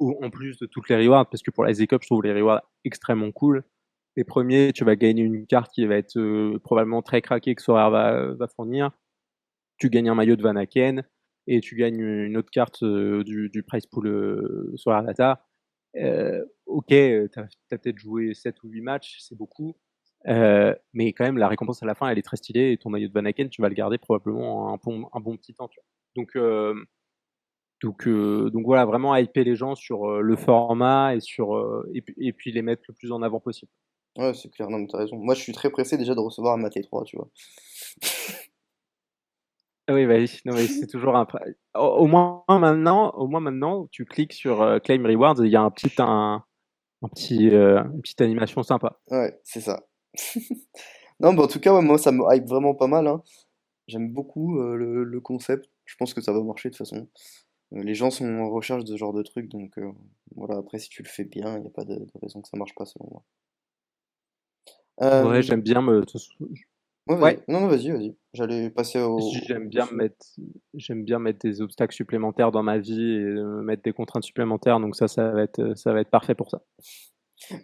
Speaker 4: Ou en plus de toutes les rewards, parce que pour la SD Cup, je trouve les rewards extrêmement cool. Les premiers, tu vas gagner une carte qui va être probablement très craquée que Sorare va fournir. Tu gagnes un maillot de Vanaken et tu gagnes une autre carte du prize pool Sorare Data. Ok, t'as peut-être joué 7 ou 8 matchs, c'est beaucoup. Mais quand même, la récompense à la fin, elle est très stylée. Et ton maillot de Vanaken, tu vas le garder probablement un bon petit temps. Tu vois. Donc voilà, vraiment hyper les gens sur le format et puis les mettre le plus en avant possible.
Speaker 1: Ouais, c'est clair, non, mais t'as raison. Moi, je suis très pressé déjà de recevoir un Maté 3, tu vois.
Speaker 4: Ah oui, bah oui, non, mais c'est toujours au moins maintenant, tu cliques sur Claim Rewards, il y a une petite animation sympa.
Speaker 1: Ouais, c'est ça. Non, mais en tout cas, ouais, moi, ça me hype vraiment pas mal, hein. J'aime beaucoup le concept. Je pense que ça va marcher de toute façon. Les gens sont en recherche de ce genre de truc, donc voilà, après, si tu le fais bien, il n'y a pas de raison que ça marche pas selon moi.
Speaker 4: Ouais,
Speaker 1: Euh,
Speaker 4: j'aime bien
Speaker 1: ouais, vas-y.
Speaker 4: Ouais,
Speaker 1: Non, non, vas-y. J'allais passer
Speaker 4: j'aime
Speaker 1: au
Speaker 4: bien
Speaker 1: suivant.
Speaker 4: j'aime bien mettre des obstacles supplémentaires dans ma vie et mettre des contraintes supplémentaires, donc ça va être parfait pour ça.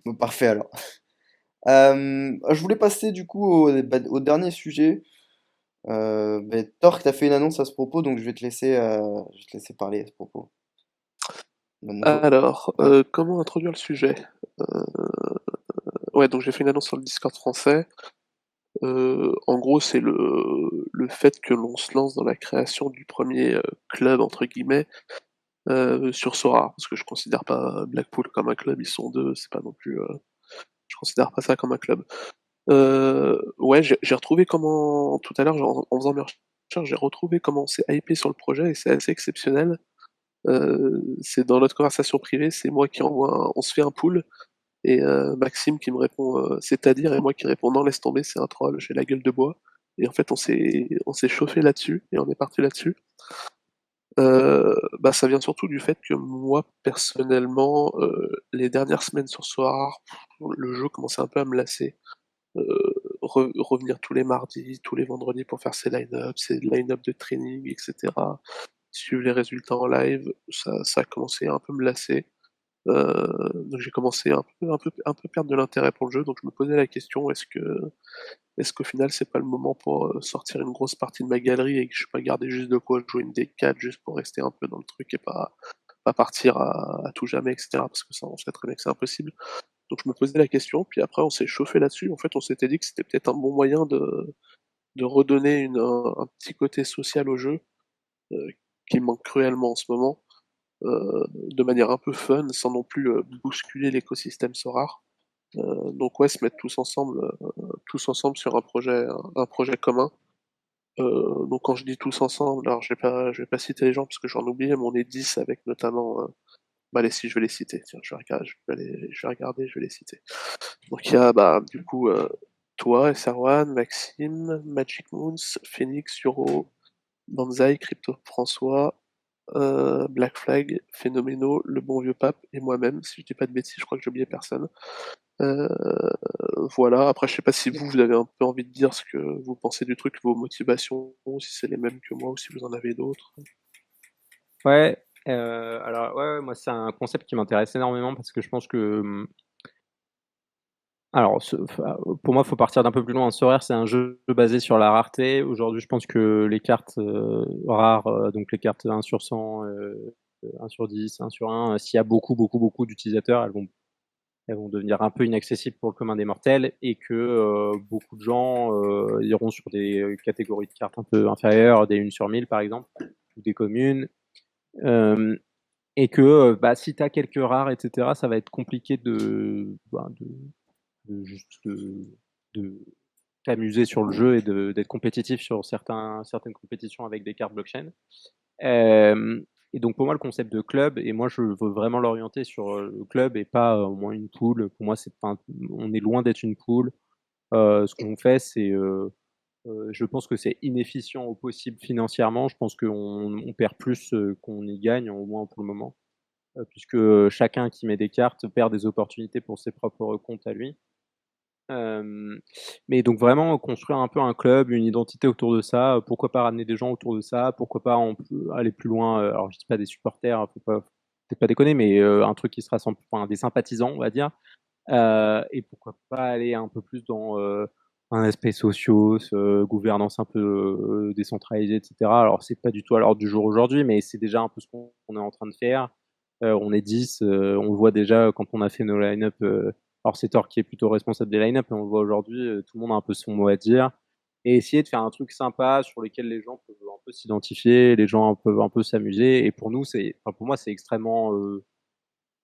Speaker 1: Bon, parfait alors. Je voulais passer du coup au dernier sujet. Torque, t'as fait une annonce à ce propos, donc je vais te laisser parler à ce propos. Donne-nous-
Speaker 2: Alors,
Speaker 1: Ouais.
Speaker 2: comment introduire le sujet? Euh, Ouais, donc j'ai fait une annonce sur le Discord français. En gros, c'est le fait que l'on se lance dans la création du premier club, entre guillemets, sur Sora. Parce que je considère pas Blackpool comme un club, ils sont deux, c'est pas non plus. Je considère pas ça comme un club. Ouais, j'ai retrouvé comment. Tout à l'heure, en faisant mes recherches, j'ai retrouvé comment c'est hypé sur le projet et c'est assez exceptionnel. C'est dans notre conversation privée, c'est moi qui on se fait un pool et Maxime qui me répond c'est-à-dire et moi qui réponds non laisse tomber c'est un troll, j'ai la gueule de bois et en fait on s'est chauffé là-dessus et on est parti là-dessus. Ça vient surtout du fait que moi, personnellement, les dernières semaines sur Soar, le jeu commençait un peu à me lasser. Revenir tous les mardis, tous les vendredis pour faire ses line-up de training, et cetera. Suivre les résultats en live, ça a commencé à un peu me lasser. Donc j'ai commencé un peu perdre de l'intérêt pour le jeu, donc je me posais la question, est-ce qu'au final c'est pas le moment pour sortir une grosse partie de ma galerie et que je peux garder juste de quoi jouer une D4 juste pour rester un peu dans le truc et pas partir à tout jamais, etc. Parce que ça, on sait très bien que c'est impossible. Donc je me posais la question, puis après on s'est chauffé là-dessus. En fait, on s'était dit que c'était peut-être un bon moyen de redonner un petit côté social au jeu, qui manque cruellement en ce moment, de manière un peu fun, sans non plus bousculer l'écosystème Sorare. Donc ouais, se mettre tous ensemble sur un projet commun. Donc quand je dis tous ensemble, alors je vais pas citer les gens parce que j'en oublie, mais on est 10 avec notamment, je vais les citer, tiens, je vais regarder, je vais les citer. Donc il y a du coup toi, SR1, Maxime, Magic Moons, Phoenix, Yuro, Banzai, Crypto François, Black Flag, Phénoméno, Le Bon Vieux Pape et moi-même, si je dis pas de bêtises, je crois que j'ai oublié personne. Euh, voilà, après je sais pas si vous avez un peu envie de dire ce que vous pensez du truc, vos motivations, si c'est les mêmes que moi ou si vous en avez d'autres.
Speaker 4: Ouais, alors ouais, moi c'est un concept qui m'intéresse énormément parce que je pense que alors pour moi il faut partir d'un peu plus loin. Sorare c'est un jeu basé sur la rareté. Aujourd'hui je pense que les cartes rares, donc les cartes 1 sur 100, 1 sur 10, 1 sur 1, s'il y a beaucoup d'utilisateurs, elles vont devenir un peu inaccessibles pour le commun des mortels et que beaucoup de gens iront sur des catégories de cartes un peu inférieures, des 1 sur 1000 par exemple, ou des communes. Et que si tu as quelques rares, etc., ça va être compliqué juste de t'amuser sur le jeu et d'être compétitif sur certaines compétitions avec des cartes blockchain. Et donc pour moi le concept de club, et moi je veux vraiment l'orienter sur le club et pas au moins une pool. Pour moi on est loin d'être une pool. Ce qu'on fait c'est je pense que c'est inefficient au possible financièrement. Je pense qu'on perd plus qu'on y gagne, au moins pour le moment, puisque chacun qui met des cartes perd des opportunités pour ses propres comptes à lui. Mais donc vraiment construire un peu un club, une identité autour de ça, pourquoi pas ramener des gens autour de ça, pourquoi pas on peut aller plus loin, alors je dis pas des supporters, faut peut-être pas déconner, mais un truc qui se rassemble, enfin des sympathisants on va dire, et pourquoi pas aller un peu plus dans un aspect sociaux, gouvernance un peu décentralisée, etc. Alors c'est pas du tout à l'ordre du jour aujourd'hui, mais c'est déjà un peu ce qu'on est en train de faire. On est 10, on le voit déjà quand on a fait nos line-up. Alors c'est Thor qui est plutôt responsable des line-up, mais on le voit aujourd'hui, tout le monde a un peu son mot à dire. Et essayer de faire un truc sympa sur lequel les gens peuvent un peu s'identifier, les gens peuvent un peu s'amuser. Et pour nous, pour moi, c'est extrêmement.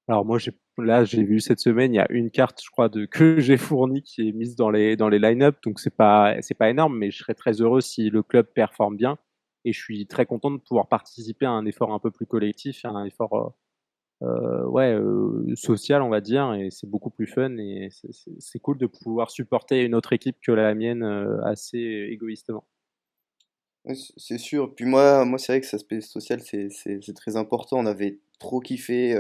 Speaker 4: Alors moi, j'ai vu cette semaine, il y a une carte, je crois, que j'ai fournie qui est mise dans les line-up, donc c'est pas énorme, mais je serais très heureux si le club performe bien. Et je suis très content de pouvoir participer à un effort un peu plus collectif, à un effort social, on va dire, et c'est beaucoup plus fun et c'est cool de pouvoir supporter une autre équipe que la mienne assez égoïstement.
Speaker 1: Ouais, c'est sûr. Puis moi c'est vrai que cet aspect social, c'est très important. On avait trop kiffé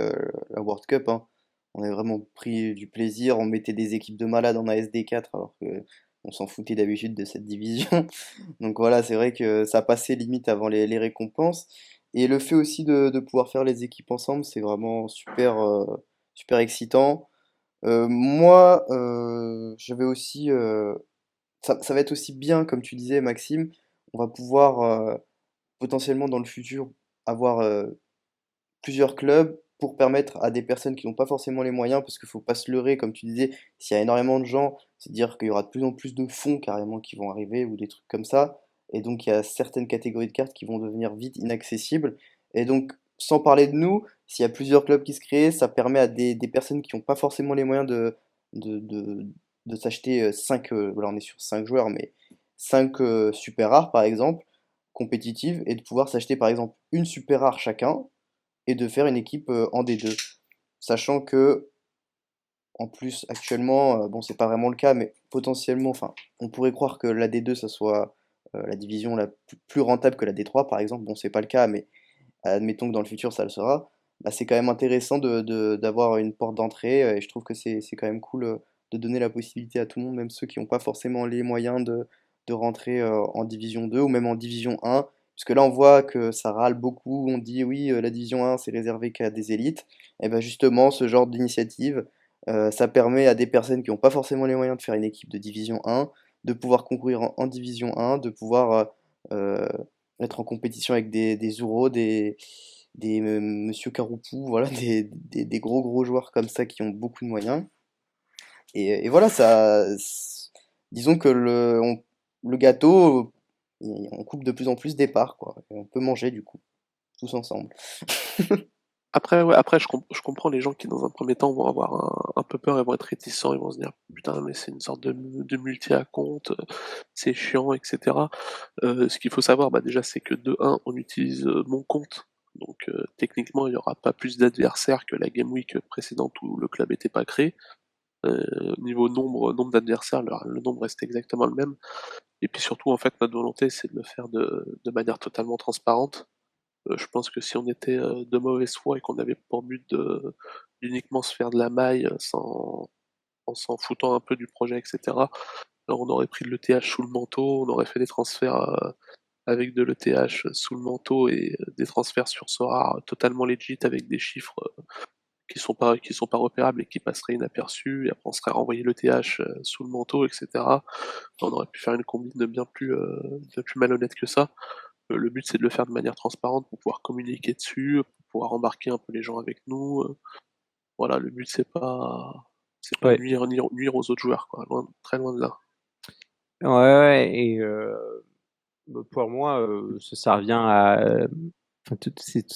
Speaker 1: la World Cup, hein. On avait vraiment pris du plaisir. On mettait des équipes de malades en ASD4 alors que on s'en foutait d'habitude de cette division. Donc voilà, c'est vrai que ça passait limite avant les récompenses. Et le fait aussi de pouvoir faire les équipes ensemble, c'est vraiment super, super excitant. Moi, j'avais aussi, ça va être aussi bien, comme tu disais, Maxime, on va pouvoir potentiellement dans le futur avoir plusieurs clubs pour permettre à des personnes qui n'ont pas forcément les moyens, parce qu'il faut pas se leurrer, comme tu disais, s'il y a énormément de gens, c'est dire qu'il y aura de plus en plus de fonds carrément qui vont arriver ou des trucs comme ça. Et donc il y a certaines catégories de cartes qui vont devenir vite inaccessibles. Et donc, sans parler de nous, s'il y a plusieurs clubs qui se créent, ça permet à des personnes qui n'ont pas forcément les moyens de, de, de s'acheter 5, voilà, on est sur 5 joueurs, mais 5 super rares par exemple, compétitives, et de pouvoir s'acheter par exemple une super rare chacun et de faire une équipe en D2. Sachant que, en plus, actuellement, bon, c'est pas vraiment le cas, mais potentiellement, enfin, on pourrait croire que la D2, ça soit la division la plus rentable que la D3, par exemple. Bon, c'est pas le cas, mais admettons que dans le futur ça le sera, bah, c'est quand même intéressant d'avoir une porte d'entrée, et je trouve que c'est quand même cool de donner la possibilité à tout le monde, même ceux qui n'ont pas forcément les moyens de rentrer en Division 2 ou même en Division 1. Parce que là, on voit que ça râle beaucoup. On dit oui, la Division 1, c'est réservé qu'à des élites. Et bien justement, ce genre d'initiative, ça permet à des personnes qui n'ont pas forcément les moyens de faire une équipe de Division 1, de pouvoir concourir en Division 1, de pouvoir euh, être en compétition avec des Zoro, des Monsieur Karoupou, voilà, des gros gros joueurs comme ça qui ont beaucoup de moyens. Et voilà, disons que le gâteau, on coupe de plus en plus des parts, quoi. Et on peut manger du coup, tous ensemble.
Speaker 2: Après, ouais, après je comprends les gens qui, dans un premier temps, vont avoir un peu peur et vont être réticents, ils vont se dire putain, mais c'est une sorte de multi à compte, c'est chiant, etc. Ce qu'il faut savoir, bah, déjà, c'est que de 1, on utilise mon compte. Donc techniquement, il n'y aura pas plus d'adversaires que la Game Week précédente où le club n'était pas créé. Niveau nombre d'adversaires, le nombre reste exactement le même. Et puis surtout, en fait, notre volonté, c'est de le faire de manière totalement transparente. Je pense que si on était de mauvaise foi et qu'on avait pour but d'uniquement se faire de la maille en s'en foutant un peu du projet, etc., on aurait pris de l'ETH sous le manteau, on aurait fait des transferts avec de l'ETH sous le manteau et des transferts sur Sora totalement legit avec des chiffres qui sont pas repérables et qui passeraient inaperçus, et après on serait renvoyé l'ETH sous le manteau, etc. On aurait pu faire une combine bien plus malhonnête que ça. Le but c'est de le faire de manière transparente pour pouvoir communiquer dessus, pour pouvoir embarquer un peu les gens avec nous. Voilà, le but c'est pas
Speaker 4: Ouais.
Speaker 2: nuire aux autres joueurs, quoi. Très loin de là.
Speaker 4: Ouais, ouais, et pour moi, ça revient à. Enfin,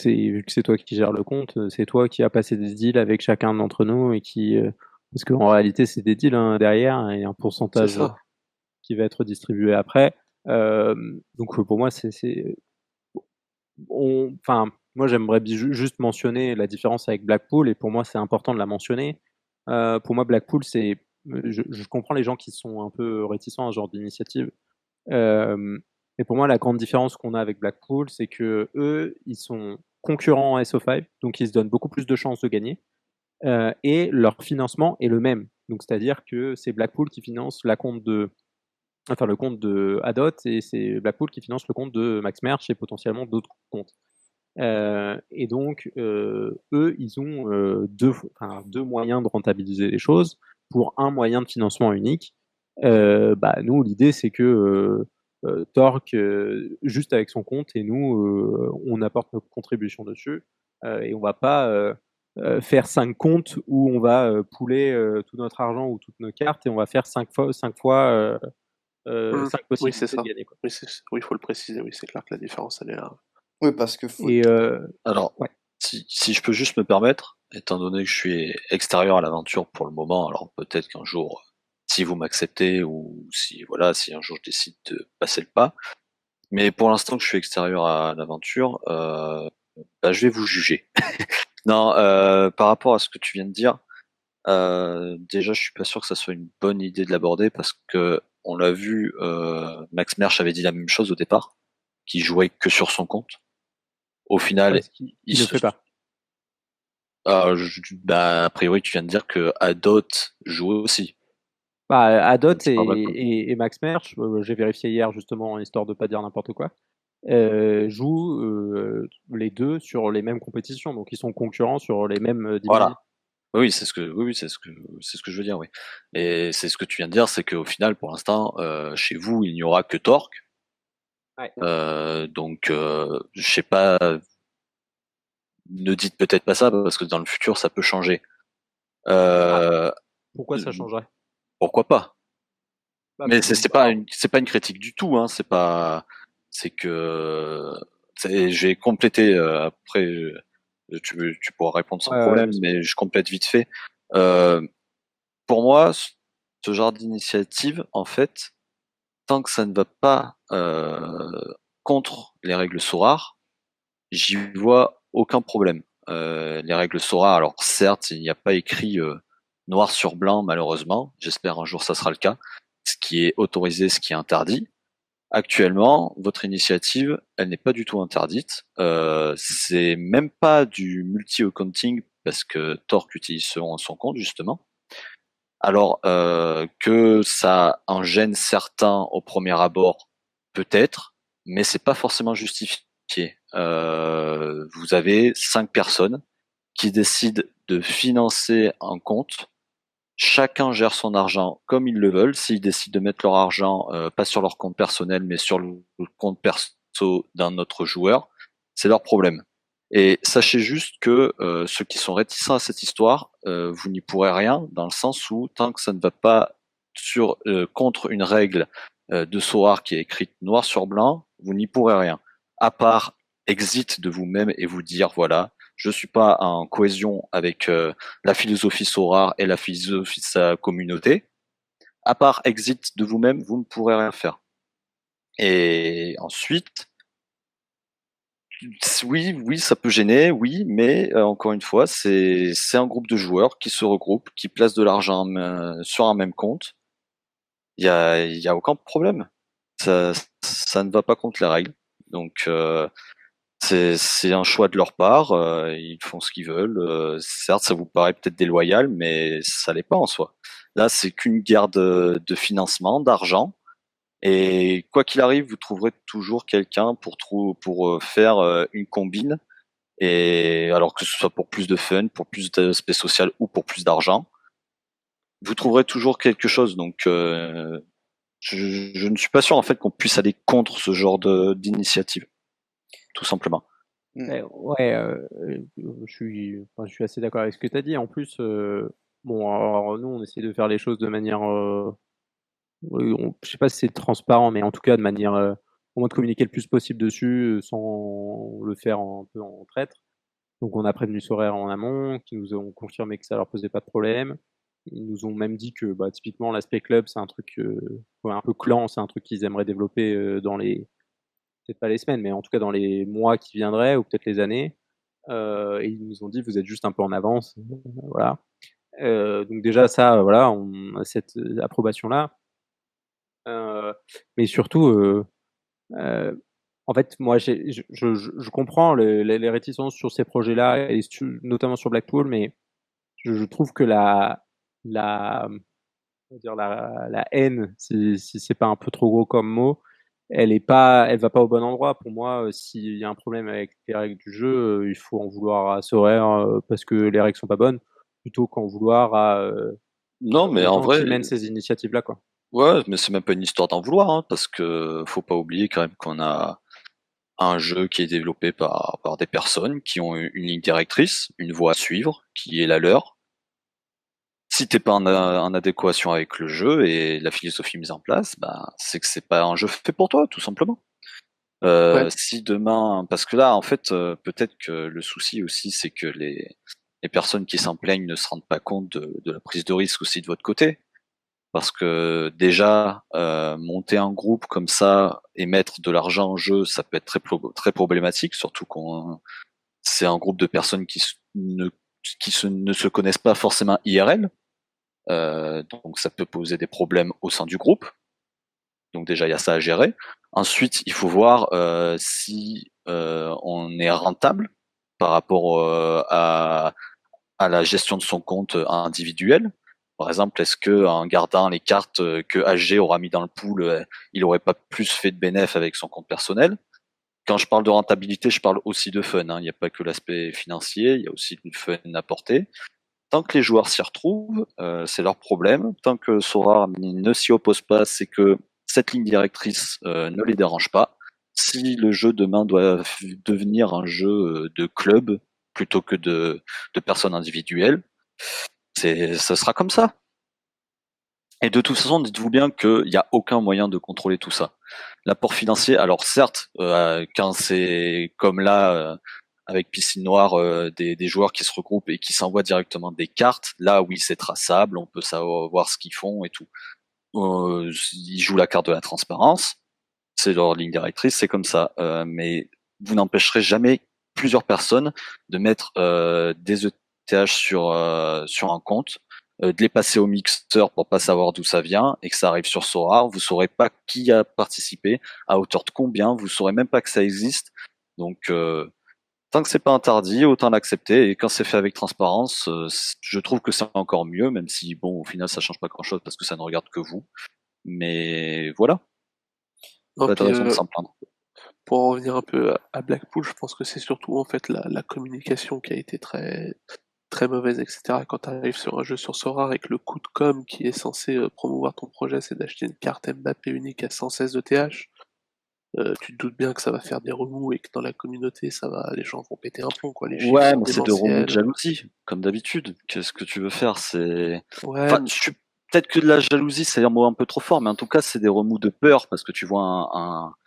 Speaker 4: vu que c'est toi qui gères le compte, c'est toi qui as passé des deals avec chacun d'entre nous et qui. Parce qu'en réalité, c'est des deals derrière et un
Speaker 2: C'est
Speaker 4: pourcentage
Speaker 2: ça.
Speaker 4: qui va être distribué après. Donc pour moi, enfin, moi j'aimerais juste mentionner la différence avec Blackpool et pour moi c'est important de la mentionner. Pour moi, Blackpool, je comprends les gens qui sont un peu réticents à ce genre d'initiative. Mais pour moi, la grande différence qu'on a avec Blackpool, c'est que eux, ils sont concurrents en SO5, donc ils se donnent beaucoup plus de chances de gagner. Et leur financement est le même. Donc c'est-à-dire que c'est Blackpool qui finance le compte de Adot et c'est Blackpool qui finance le compte de Max Merch et potentiellement d'autres comptes. Et donc, eux, ils ont deux moyens de rentabiliser les choses pour un moyen de financement unique. Nous, l'idée, c'est que Torque, juste avec son compte, et nous, on apporte notre contribution dessus. Et on va pas faire 5 comptes où on va pouler tout notre argent ou toutes nos cartes et on va faire 5 fois 5
Speaker 2: Oui, c'est
Speaker 4: possibilités
Speaker 2: ça.
Speaker 4: de gagner, quoi.
Speaker 2: Oui, il faut le préciser, oui, c'est clair que la différence, elle est là.
Speaker 1: Oui, parce que faut.
Speaker 4: Et
Speaker 3: Alors,
Speaker 4: ouais.
Speaker 3: si je peux juste me permettre, étant donné que je suis extérieur à l'aventure pour le moment, alors peut-être qu'un jour, si vous m'acceptez ou si un jour je décide de passer le pas, mais pour l'instant que je suis extérieur à l'aventure, je vais vous juger. Non, par rapport à ce que tu viens de dire, déjà je suis pas sûr que ça soit une bonne idée de l'aborder parce que on l'a vu, Max Merch avait dit la même chose au départ, qu'il jouait que sur son compte. Au final,
Speaker 4: Il le fait pas.
Speaker 3: A priori, tu viens de dire que Adot joue aussi.
Speaker 4: Adot
Speaker 3: Donc, c'est pas mal, quoi.
Speaker 4: et Max Merch, j'ai vérifié hier justement, histoire de pas dire n'importe quoi, jouent les deux sur les mêmes compétitions, donc ils sont concurrents sur les mêmes divisions.
Speaker 3: Voilà. Oui, c'est ce que je veux dire, oui. Et c'est ce que tu viens de dire, c'est qu'au final, pour l'instant, chez vous, il n'y aura que Torque.
Speaker 4: Ouais.
Speaker 3: Donc, je sais pas. Ne dites peut-être pas ça parce que dans le futur, ça peut changer.
Speaker 4: Pourquoi ça changerait?
Speaker 3: Pourquoi pas? Mais c'est
Speaker 4: Alors,
Speaker 3: pas une critique du tout, hein. C'est que j'ai complété après. Tu pourras répondre sans problème, mais je complète vite fait. Pour moi, ce genre d'initiative, en fait, tant que ça ne va pas contre les règles SORAR, j'y vois aucun problème. Les règles SORAR, alors certes, il n'y a pas écrit noir sur blanc, malheureusement. J'espère un jour ça sera le cas. Ce qui est autorisé, ce qui est interdit. Actuellement, votre initiative, elle n'est pas du tout interdite. C'est même pas du multi-accounting parce que Torque utilise son compte justement. Alors que ça en gêne certains au premier abord, peut-être, mais c'est pas forcément justifié. Vous avez 5 personnes qui décident de financer un compte. Chacun gère son argent comme ils le veulent. S'ils décident de mettre leur argent pas sur leur compte personnel, mais sur le compte perso d'un autre joueur, c'est leur problème. Et sachez juste que ceux qui sont réticents à cette histoire, vous n'y pourrez rien, dans le sens où tant que ça ne va pas contre une règle de Soar qui est écrite noir sur blanc, vous n'y pourrez rien. À part exit de vous-même et vous dire voilà, je suis pas en cohésion avec la philosophie Sorar et la philosophie de sa communauté. À part exit de vous-même, vous ne pourrez rien faire. Et ensuite, oui, ça peut gêner, oui, mais encore une fois, c'est un groupe de joueurs qui se regroupent, qui placent de l'argent sur un même compte. Il y a aucun problème. Ça ne va pas contre les règles. Donc c'est un choix de leur part. Ils font ce qu'ils veulent. Certes, ça vous paraît peut-être déloyal, mais ça l'est pas en soi. Là, c'est qu'une guerre de financement, d'argent. Et quoi qu'il arrive, vous trouverez toujours quelqu'un pour faire une combine. Et alors que ce soit pour plus de fun, pour plus d'aspect social ou pour plus d'argent, vous trouverez toujours quelque chose. Donc, je ne suis pas sûr en fait qu'on puisse aller contre ce genre d'initiative, tout simplement.
Speaker 4: Ouais, je suis assez d'accord avec ce que tu as dit. En plus, bon, alors nous, on essaie de faire les choses de manière, je sais pas si c'est transparent, mais en tout cas de manière, au moins de communiquer le plus possible dessus, sans le faire un peu en traître. Donc on a prévenu Sorare en amont, qui nous ont confirmé que ça leur posait pas de problème. Ils nous ont même dit que, bah, typiquement l'aspect club, c'est un truc, ouais, un peu clan, c'est un truc qu'ils aimeraient développer, dans les peut-être pas les semaines, mais en tout cas dans les mois qui viendraient ou peut-être les années. Et ils nous ont dit: «Vous êtes juste un peu en avance», voilà. Donc déjà ça, voilà, on a cette, approbation-là. Mais surtout, en fait, moi, je comprends les réticences sur ces projets-là et notamment sur Blackpool, mais je trouve que la, on va dire la haine, si c'est pas un peu trop gros comme mot, elle va pas au bon endroit. Pour moi, s'il y a un problème avec les règles du jeu, il faut en vouloir à Sorare parce que les règles sont pas bonnes, plutôt qu'en vouloir
Speaker 3: Non, mais
Speaker 4: aux
Speaker 3: en
Speaker 4: gens qui
Speaker 3: vrai,
Speaker 4: mènent ces initiatives-là, quoi.
Speaker 3: ouais, mais c'est même pas une histoire d'en vouloir, hein, parce que faut pas oublier quand même qu'on a un jeu qui est développé par des personnes qui ont une ligne directrice, une voie à suivre, qui est la leur. Si t'es pas en adéquation avec le jeu et la philosophie mise en place, bah, c'est que c'est pas un jeu fait pour toi, tout simplement.
Speaker 2: Ouais.
Speaker 3: Si demain, parce que là, en fait, peut-être que le souci aussi, c'est que les personnes qui s'en plaignent ne se rendent pas compte de la prise de risque aussi de votre côté. Parce que déjà, monter un groupe comme ça et mettre de l'argent en jeu, ça peut être très problématique, surtout quand c'est un groupe de personnes ne se connaissent pas forcément IRL. Donc ça peut poser des problèmes au sein du groupe. Donc déjà, il y a ça à gérer. Ensuite, il faut voir si on est rentable par rapport à la gestion de son compte individuel. Par exemple, est-ce que en gardant les cartes que HG aura mis dans le pool, il aurait pas plus fait de bénéfice avec son compte personnel? Quand je parle de rentabilité, je parle aussi de fun, hein. Il n'y a pas que l'aspect financier, il y a aussi du fun apporté. Tant que les joueurs s'y retrouvent, c'est leur problème. Tant que Sora ne s'y oppose pas, c'est que cette ligne directrice ne les dérange pas. Si le jeu demain doit devenir un jeu de club plutôt que de personnes individuelles, ça sera comme ça. Et de toute façon, dites-vous bien qu'il n'y a aucun moyen de contrôler tout ça. L'apport financier, alors certes, quand c'est comme là, avec Piscine Noire, des joueurs qui se regroupent et qui s'envoient directement des cartes, là oui, c'est traçable, on peut savoir ce qu'ils font et tout. Ils jouent la carte de la transparence, c'est leur ligne directrice, c'est comme ça. Mais vous n'empêcherez jamais plusieurs personnes de mettre des ETH sur un compte de les passer au mixeur pour pas savoir d'où ça vient, et que ça arrive sur Sora, vous saurez pas qui a participé, à hauteur de combien, vous saurez même pas que ça existe. Donc tant que c'est pas interdit, autant l'accepter, et quand c'est fait avec transparence, je trouve que c'est encore mieux, même si bon, au final ça change pas grand chose parce que ça ne regarde que vous. Mais voilà,
Speaker 2: Non,
Speaker 3: pas de
Speaker 2: puis
Speaker 3: raison de s'en plaindre.
Speaker 2: pour en revenir un peu à Blackpool, je pense que c'est surtout en fait la communication qui a été très très mauvaise, etc. Quand tu arrives sur un jeu sur Sora avec le coup de com qui est censé promouvoir ton projet, c'est d'acheter une carte Mbappé unique à 116 ETH. Tu te doutes bien que ça va faire des remous et que dans la communauté, les gens vont péter un plomb, quoi. Les chiffres
Speaker 3: Ouais,
Speaker 2: sont
Speaker 3: mais c'est de remous de
Speaker 2: démentiels.
Speaker 3: jalousie, comme d'habitude. Qu'est-ce que tu veux faire?
Speaker 2: Ouais,
Speaker 3: Enfin, peut-être que de la jalousie, c'est un mot un peu trop fort, mais en tout cas, c'est des remous de peur parce que tu vois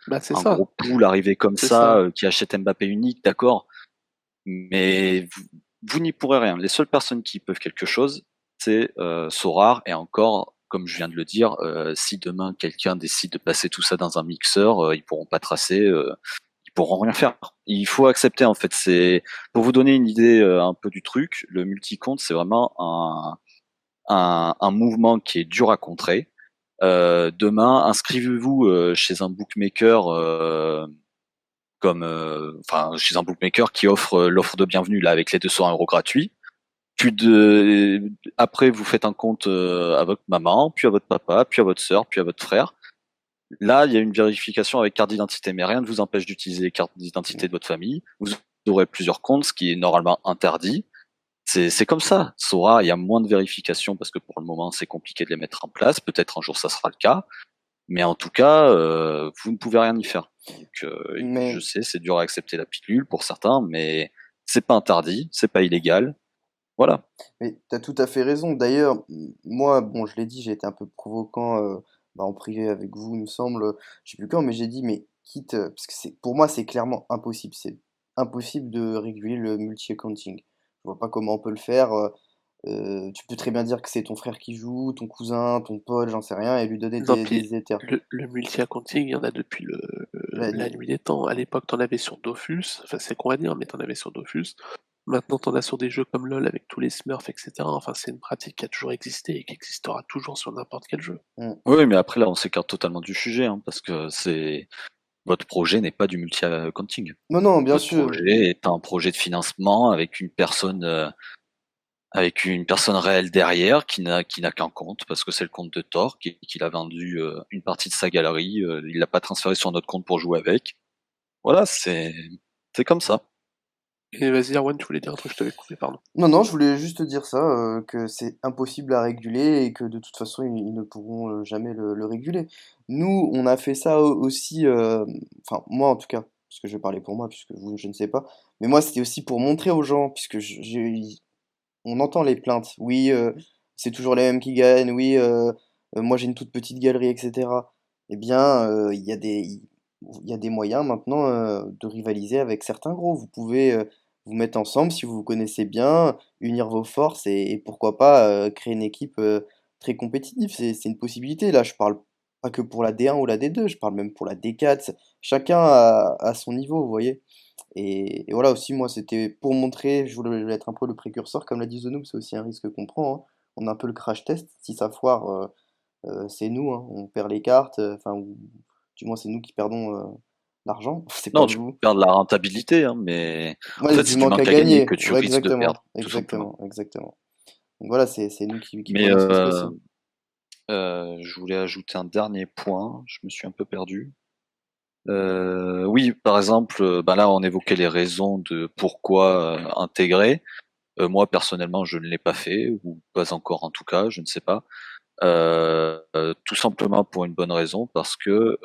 Speaker 2: bah c'est
Speaker 3: un
Speaker 2: ça,
Speaker 3: gros pool arriver comme
Speaker 2: c'est
Speaker 3: ça,
Speaker 2: ça.
Speaker 3: qui achète Mbappé unique, d'accord. Mais vous n'y pourrez rien. Les seules personnes qui peuvent quelque chose, c'est Sorare, et encore, comme je viens de le dire, si demain quelqu'un décide de passer tout ça dans un mixeur, ils pourront pas tracer, ils pourront rien faire. Il faut accepter en fait. C'est pour vous donner une idée un peu du truc, le multicompte, c'est vraiment un mouvement qui est dur à contrer. Demain, inscrivez-vous chez un bookmaker chez un bookmaker qui offre l'offre de bienvenue là avec les 200 € gratuits. Après, vous faites un compte à votre maman, puis à votre papa, puis à votre sœur, puis à votre frère. Là, il y a une vérification avec carte d'identité, mais rien ne vous empêche d'utiliser les cartes d'identité de votre famille. Vous aurez plusieurs comptes, ce qui est normalement interdit. C'est comme ça. Sora, il y a moins de vérifications parce que pour le moment, c'est compliqué de les mettre en place. Peut-être un jour, ça sera le cas. Mais en tout cas, vous ne pouvez rien y faire. Donc, je
Speaker 1: Mais,
Speaker 3: sais, c'est dur à accepter la pilule pour certains, mais c'est pas interdit, c'est pas illégal. Voilà.
Speaker 1: mais t'as tout à fait raison. D'ailleurs, moi, bon, je l'ai dit, j'ai été un peu provocant en privé avec vous, il me semble. Je sais plus quand, mais j'ai dit, mais quitte, parce que pour moi, c'est clairement impossible. C'est impossible de réguler le multi-accounting. Je vois pas comment on peut le faire. Tu peux très bien dire que c'est ton frère qui joue, ton cousin, ton pote, j'en sais rien, et lui donner
Speaker 2: Non, puis
Speaker 1: des Ethers.
Speaker 2: le multi-accounting, il y en a depuis
Speaker 1: Bah,
Speaker 2: la nuit des temps. À l'époque, t'en avais sur Dofus, enfin c'est con à dire, mais t'en avais sur Dofus. Maintenant, t'en as sur des jeux comme LoL avec tous les Smurfs, etc. Enfin, c'est une pratique qui a toujours existé et qui existera toujours sur n'importe quel jeu.
Speaker 1: hmm.
Speaker 3: Oui, mais après là, on s'écarte totalement du sujet, hein, parce que votre projet n'est pas du multi-accounting.
Speaker 1: Non, non, bien
Speaker 3: Votre
Speaker 1: sûr.
Speaker 3: projet est un projet de financement avec une personne réelle derrière qui n'a qu'un compte parce que c'est le compte de Thor qu'il a vendu une partie de sa galerie, il l'a pas transféré sur notre compte pour jouer avec. Voilà, c'est comme ça.
Speaker 2: Et vas-y, Erwan, tu voulais dire un truc, je t'avais coupé, pardon.
Speaker 1: Non, non, je voulais juste dire ça, que c'est impossible à réguler et que de toute façon, ils ne pourront jamais le réguler. Nous, on a fait ça aussi, enfin, moi en tout cas, parce que je vais parler pour moi, puisque vous, je ne sais pas, mais moi, c'était aussi pour montrer aux gens, puisque on entend les plaintes. Oui, c'est toujours les mêmes qui gagnent, oui, moi j'ai une toute petite galerie, etc. Eh bien, il y a des moyens maintenant de rivaliser avec certains gros. Vous pouvez vous mettre ensemble si vous vous connaissez bien, unir vos forces et pourquoi pas créer une équipe très compétitive. C'est une possibilité. Là, je parle pas que pour la D1 ou la D2, je parle même pour la D4. Chacun a son niveau, vous voyez. Et voilà aussi, moi, c'était pour montrer, je voulais être un peu le précurseur, comme l'a dit The Noob, c'est aussi un risque qu'on prend, hein. On a un peu le crash test. Si ça foire, c'est nous, hein. On perd les cartes, enfin, ou du moins, c'est nous qui perdons l'argent, c'est pas
Speaker 3: Non, tu
Speaker 1: vous.
Speaker 3: perds de la rentabilité, hein, mais en
Speaker 1: Ouais,
Speaker 3: fait,
Speaker 1: du
Speaker 3: c'est du
Speaker 1: manque à
Speaker 3: manque à gagner
Speaker 1: gagner.
Speaker 3: que tu
Speaker 1: Ouais,
Speaker 3: risques de
Speaker 1: exactement,
Speaker 3: perdre, tout simplement.
Speaker 1: exactement, exactement. Donc voilà, c'est nous qui
Speaker 3: Mais
Speaker 1: prenons ce risque aussi.
Speaker 3: je voulais ajouter un dernier point, je me suis un peu perdu. Oui, par exemple, bah là, on évoquait les raisons de pourquoi intégrer. Moi, personnellement, je ne l'ai pas fait, ou pas encore en tout cas, je ne sais pas. Tout simplement pour une bonne raison, parce que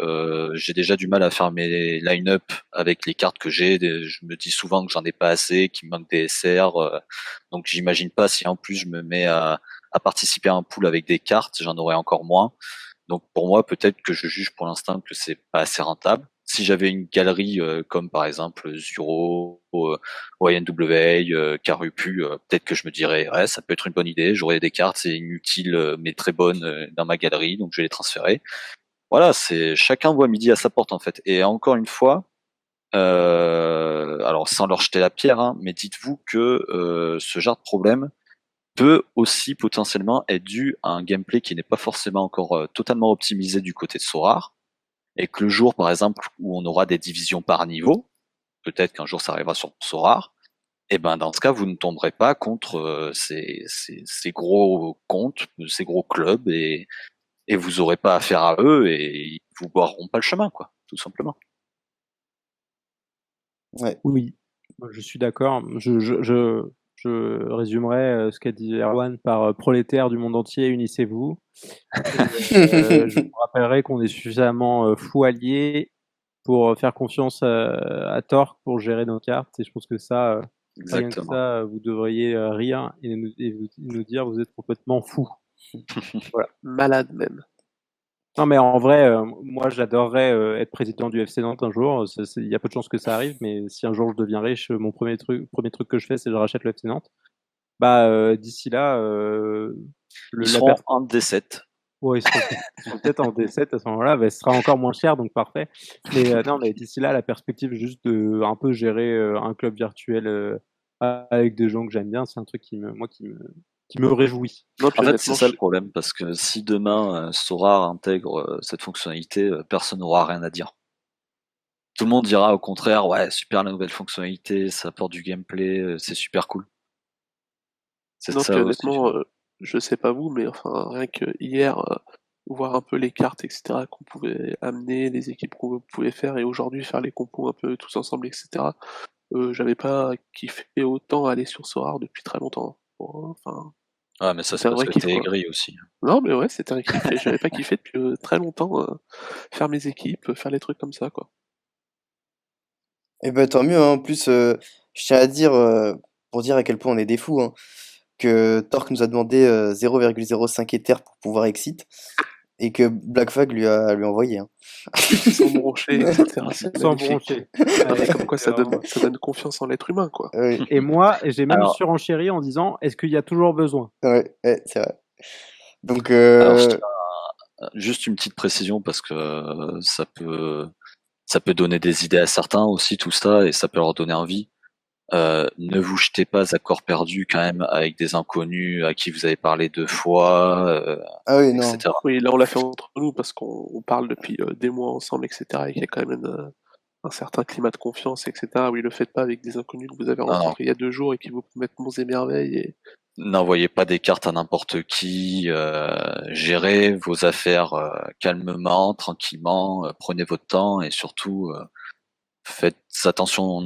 Speaker 3: j'ai déjà du mal à faire mes line-up avec les cartes que j'ai. Je me dis souvent que j'en ai pas assez, qu'il me manque des SR. Donc j'imagine pas si en plus je me mets à participer à un pool avec des cartes, j'en aurai encore moins. Donc pour moi, peut-être que je juge pour l'instant que c'est pas assez rentable. Si j'avais une galerie comme par exemple Zuro, YNWA, Karupu, peut-être que je me dirais ouais, ça peut être une bonne idée. J'aurais des cartes, c'est inutile mais très bonnes dans ma galerie, donc je vais les transférer. Voilà, c'est chacun voit midi à sa porte en fait. Et encore une fois, alors sans leur jeter la pierre, hein, mais dites-vous que ce genre de problème peut aussi potentiellement être dû à un gameplay qui n'est pas forcément encore totalement optimisé du côté de Sorare, et que le jour, par exemple, où on aura des divisions par niveau, peut-être qu'un jour ça arrivera sur Sorare, et ben dans ce cas, vous ne tomberez pas contre ces gros comptes, ces gros clubs, et vous aurez pas affaire à eux, et ils vous barreront pas le chemin, quoi, tout simplement.
Speaker 1: Ouais.
Speaker 4: Oui, moi, je suis d'accord. Je résumerai ce qu'a dit Erwan par prolétaires du monde entier, unissez-vous. Je vous rappellerai qu'on est suffisamment fous alliés pour faire confiance à Torque pour gérer nos cartes. Et je pense que ça, rien que
Speaker 3: Exactement.
Speaker 4: ça, vous devriez rire et nous dire vous êtes complètement fous. Voilà.
Speaker 2: Malade même.
Speaker 4: Non, mais en vrai, moi, j'adorerais être président du FC Nantes un jour. Il y a peu de chances que ça arrive, mais si un jour je deviens riche, mon premier truc que je fais, c'est que je rachète le FC Nantes. Bah, d'ici là,
Speaker 3: Ils seront en D7.
Speaker 4: ouais, ils seront peut-être en D7 à ce moment-là, bah, ce sera encore moins cher, donc parfait. Mais non, mais d'ici là, la perspective juste de un peu gérer un club virtuel avec des gens que j'aime bien, c'est un truc qui me réjouit.
Speaker 2: Non, puis
Speaker 3: En fait, c'est
Speaker 2: honnêtement,
Speaker 3: ça le problème, parce que si demain Sora intègre cette fonctionnalité, personne n'aura rien à dire. Tout le monde dira au contraire, ouais, super la nouvelle fonctionnalité, ça apporte du gameplay, c'est super cool. C'est
Speaker 2: non, puis
Speaker 3: ça aussi.
Speaker 2: honnêtement, je sais pas vous, mais enfin, rien que hier, voir un peu les cartes, etc., qu'on pouvait amener, les équipes qu'on pouvait faire, et aujourd'hui faire les compos un peu tous ensemble, etc., j'avais pas kiffé autant aller sur Sorare depuis très longtemps. Bon, enfin,
Speaker 3: Ah, mais ça,
Speaker 2: c'est
Speaker 3: c'est
Speaker 2: un
Speaker 3: parce
Speaker 2: vrai
Speaker 3: que
Speaker 2: kiff,
Speaker 3: t'es
Speaker 2: quoi.
Speaker 3: aigri aussi.
Speaker 2: Non, mais ouais, c'était un kiff, et j'avais pas kiffé depuis très longtemps, faire mes équipes, faire les trucs comme ça, quoi.
Speaker 1: Et ben tant mieux, hein. En plus, je tiens à dire, pour dire à quel point on est des fous, hein, que Torque nous a demandé 0,05 Ether pour pouvoir exit, et que Black Flag lui a envoyé, hein.
Speaker 2: Sans broncher, etc., c'est
Speaker 4: Sans
Speaker 2: magnifique.
Speaker 4: broncher.
Speaker 2: Non, mais
Speaker 4: Ouais,
Speaker 2: comme quoi
Speaker 4: c'est vraiment-
Speaker 2: ça donne confiance en l'être humain, quoi.
Speaker 1: Oui,
Speaker 4: Et moi, j'ai même
Speaker 3: Alors,
Speaker 4: surenchéri en disant est-ce qu'il y a toujours besoin?
Speaker 1: ouais, ouais, c'est vrai. Donc,
Speaker 3: alors je tiens juste une petite précision, parce que ça peut donner des idées à certains aussi, tout ça, et ça peut leur donner envie. Ne vous jetez pas à corps perdu quand même avec des inconnus à qui vous avez parlé 2 fois,
Speaker 1: ah oui, non.
Speaker 3: etc.
Speaker 2: Oui, là on l'a fait entre nous parce qu'on parle depuis des mois ensemble, etc. Et qu'il y a quand même un certain climat de confiance, etc. Oui, le faites pas avec des inconnus que vous avez
Speaker 3: Non, non,
Speaker 2: rencontrés il y a 2 jours et qui vous promettent monts et merveilles. Et...
Speaker 3: n'envoyez pas des cartes à n'importe qui, gérez vos affaires calmement, tranquillement, prenez votre temps, et surtout faites attention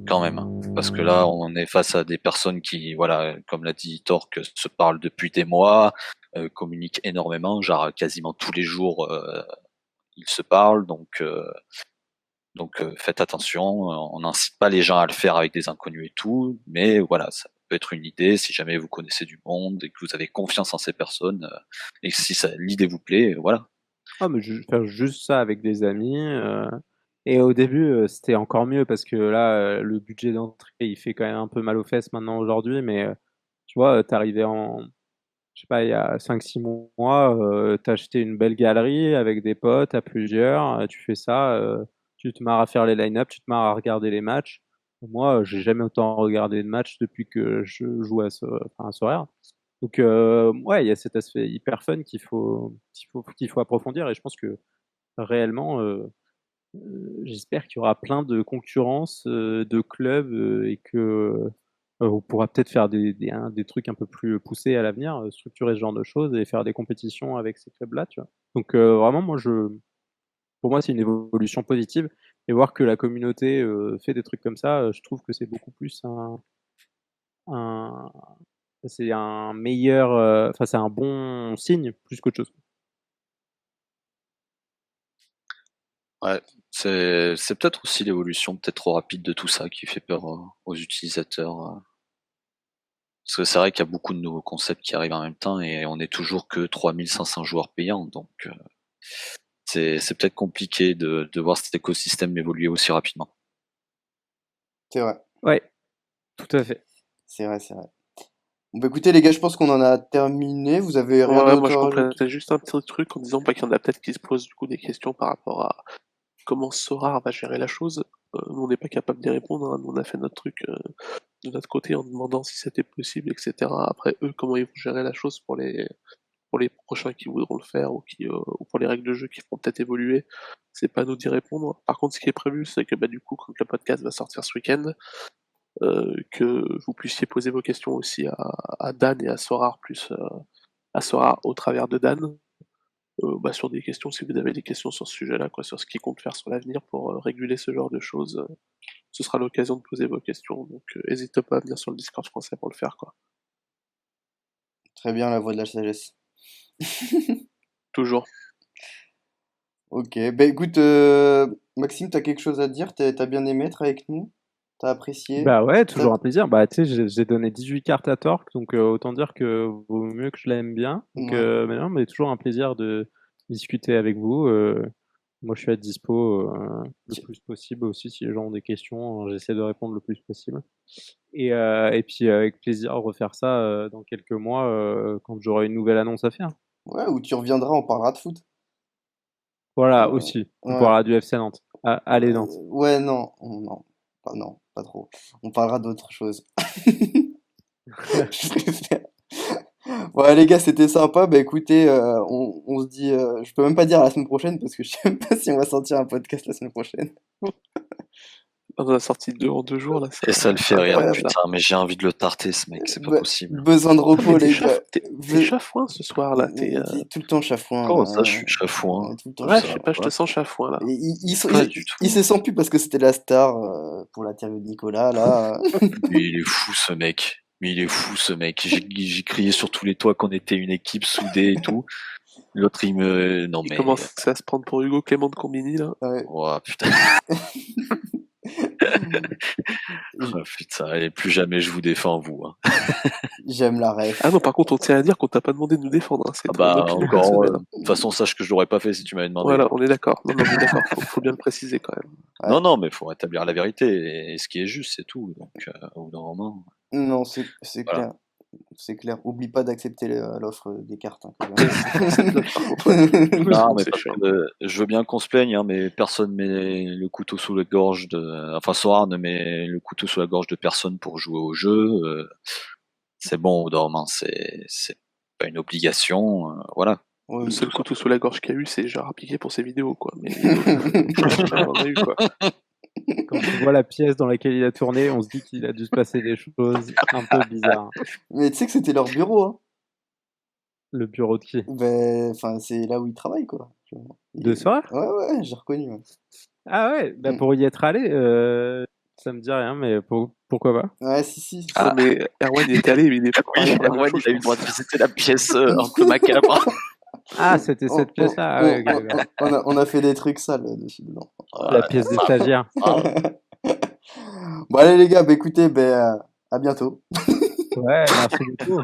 Speaker 3: quand même, hein, parce que là on est face à des personnes qui, voilà, comme l'a dit Torque, se parlent depuis des mois, communiquent énormément, genre quasiment tous les jours ils se parlent, donc faites attention, on n'incite pas les gens à le faire avec des inconnus et tout, mais voilà, ça peut être une idée si jamais vous connaissez du monde et que vous avez confiance en ces personnes, et que si l'idée vous plaît, voilà.
Speaker 4: Ah, mais je vais faire juste ça avec des amis. Et au début, c'était encore mieux parce que là, le budget d'entrée, il fait quand même un peu mal aux fesses maintenant aujourd'hui. Mais tu vois, t'arrivais je sais pas, il y a 5-6 mois, t'achetais une belle galerie avec des potes à plusieurs. Tu fais ça, tu te marres à faire les line-up, tu te marres à regarder les matchs. Moi, j'ai jamais autant regardé de matchs depuis que je joue à Sorare. Donc, ouais, il y a cet aspect hyper fun qu'il faut approfondir. Et je pense que réellement, j'espère qu'il y aura plein de concurrence de clubs et que on pourra peut-être faire des trucs un peu plus poussés à l'avenir, structurer ce genre de choses et faire des compétitions avec ces clubs-là, tu vois. Donc vraiment, pour moi, c'est une évolution positive. Et voir que la communauté fait des trucs comme ça, je trouve que c'est beaucoup plus un, c'est un meilleur, enfin c'est un bon signe plus qu'autre chose.
Speaker 3: Ouais, c'est peut-être aussi l'évolution peut-être trop rapide de tout ça qui fait peur aux utilisateurs. Parce que c'est vrai qu'il y a beaucoup de nouveaux concepts qui arrivent en même temps, et on est toujours que 3500 joueurs payants, donc c'est peut-être compliqué de voir cet écosystème évoluer aussi rapidement.
Speaker 1: C'est vrai,
Speaker 4: Ouais, tout à fait.
Speaker 1: c'est vrai, c'est vrai. Bon, bah écoutez, les gars, je pense qu'on en a terminé. Vous avez rien
Speaker 2: Ouais, moi
Speaker 1: d'autre
Speaker 2: je
Speaker 1: à rajouter?
Speaker 2: complétais juste un petit truc en disant qu'il y en a peut-être qui se posent du coup des questions par rapport à comment Sora va gérer la chose. Nous on n'est pas capable d'y répondre, hein. Nous on a fait notre truc de notre côté en demandant si c'était possible, etc. Après, eux, comment ils vont gérer la chose pour les prochains qui voudront le faire ou ou pour les règles de jeu qui feront peut-être évoluer, c'est pas à nous d'y répondre. Par contre, ce qui est prévu, c'est que du coup, quand le podcast va sortir ce week-end, que vous puissiez poser vos questions aussi à Dan et à Sorar, à Sorar au travers de Dan, sur des questions, si vous avez des questions sur ce sujet-là, sur ce qu'il compte faire sur l'avenir pour réguler ce genre de choses, ce sera l'occasion de poser vos questions. Donc, n'hésitez pas à venir sur le Discord français pour le faire, quoi.
Speaker 1: Très bien, la voix de la sagesse.
Speaker 2: Toujours.
Speaker 1: Ok, bah écoute, Maxime, t'as quelque chose à dire? T'as bien aimé être avec nous? T'as apprécié?
Speaker 4: Bah ouais, toujours un plaisir. Bah tu sais, j'ai donné 18 cartes à Torque, donc autant dire que vaut mieux que je l'aime bien. Donc
Speaker 1: Ouais.
Speaker 4: mais non, mais toujours un plaisir de discuter avec vous. Moi, je suis à dispo le plus possible aussi si les gens ont des questions. J'essaie de répondre le plus possible. Et puis avec plaisir refaire ça dans quelques mois quand j'aurai une nouvelle annonce à faire.
Speaker 1: Ouais, ou tu reviendras, on parlera de foot.
Speaker 4: Voilà, aussi. On
Speaker 1: Ouais.
Speaker 4: parlera du FC Nantes. Ah, allez, Nantes.
Speaker 1: Ouais, non, non, pas trop. On parlera d'autre chose. Je préfère. Ouais, les gars, c'était sympa. Bah écoutez, on se dit, je peux même pas dire à la semaine prochaine parce que je sais même pas si on va sortir un podcast la semaine prochaine.
Speaker 2: On en a sorti 2 en 2 jours, là.
Speaker 3: Et ça le fait rire,
Speaker 1: incroyable.
Speaker 3: putain, mais j'ai envie de le tarter, ce mec, c'est pas
Speaker 1: Bah,
Speaker 3: possible.
Speaker 1: besoin de repos, les gars.
Speaker 2: T'es chafouin ce soir, là.
Speaker 1: T'es tout le temps chafouin.
Speaker 3: Comment ça, je suis chafouin?
Speaker 1: Tout le temps
Speaker 2: Ouais, je
Speaker 1: chafouin.
Speaker 2: sais pas, je te sens chafouin, là.
Speaker 3: Pas du tout.
Speaker 1: Il se sent plus parce que c'était la star pour l'interview de Nicolas, là.
Speaker 3: Mais il est fou, ce mec. J'ai crié sur tous les toits qu'on était une équipe soudée et tout. L'autre, il me... Non,
Speaker 2: Il
Speaker 3: mais...
Speaker 2: commence à se prendre pour Hugo Clément de Combini, là.
Speaker 1: Ouais.
Speaker 3: Oh, putain. Oh, putain, et plus jamais je vous défends, vous. Hein.
Speaker 1: J'aime la ref.
Speaker 2: Ah non, par contre, on tient à dire qu'on t'a pas demandé de nous défendre. Hein. C'est
Speaker 3: Ah bah,
Speaker 2: ton opinion
Speaker 3: encore...
Speaker 2: personnelle.
Speaker 3: De toute façon, sache que je l'aurais pas fait si tu m'avais demandé.
Speaker 2: Voilà, on est d'accord. Non, on est d'accord. Faut bien le préciser, quand même.
Speaker 1: Ouais.
Speaker 3: Non, non, mais faut rétablir la vérité et ce qui est juste, c'est tout. Donc, au bout d'un moment...
Speaker 1: Non, c'est
Speaker 3: Voilà.
Speaker 1: clair. C'est clair. Oublie pas d'accepter l'offre des cartes. Hein,
Speaker 3: Non, mais parce que, je veux bien qu'on se plaigne, hein, mais personne met le couteau sous la gorge de... Enfin, Sora ne met le couteau sous la gorge de personne pour jouer au jeu. C'est bon, au bout d'un moment, c'est pas une obligation. Voilà.
Speaker 1: Ouais,
Speaker 2: Le seul couteau sous la gorge qu'il y a eu, c'est Gérard Piqué pour ses vidéos, quoi. Mais on a eu, quoi.
Speaker 4: Quand on voit la pièce dans laquelle il a tourné, on se dit qu'il a dû se passer des choses un peu bizarres.
Speaker 1: Mais tu sais que c'était leur bureau, hein.
Speaker 4: Le bureau de qui?
Speaker 1: Ben, enfin, c'est là où ils travaillent, quoi.
Speaker 4: De Sora?
Speaker 1: Ouais, j'ai reconnu. Ouais.
Speaker 4: Ah ouais, bah pour y être allé, ça me dit rien, mais pourquoi pas?
Speaker 1: Ouais, si.
Speaker 2: Ah, mais Erwan y est allé, mais il est pas
Speaker 3: Oui, Erwan, il a eu le droit de visiter la pièce un peu macabre.
Speaker 4: Ah, c'était cette pièce-là. Ah ouais, ok, d'accord.
Speaker 1: On a fait des trucs sales dessus dedans.
Speaker 4: La pièce des stagiaires.
Speaker 1: Bon, allez, les gars, bah écoutez, à bientôt.
Speaker 4: Ouais, merci beaucoup.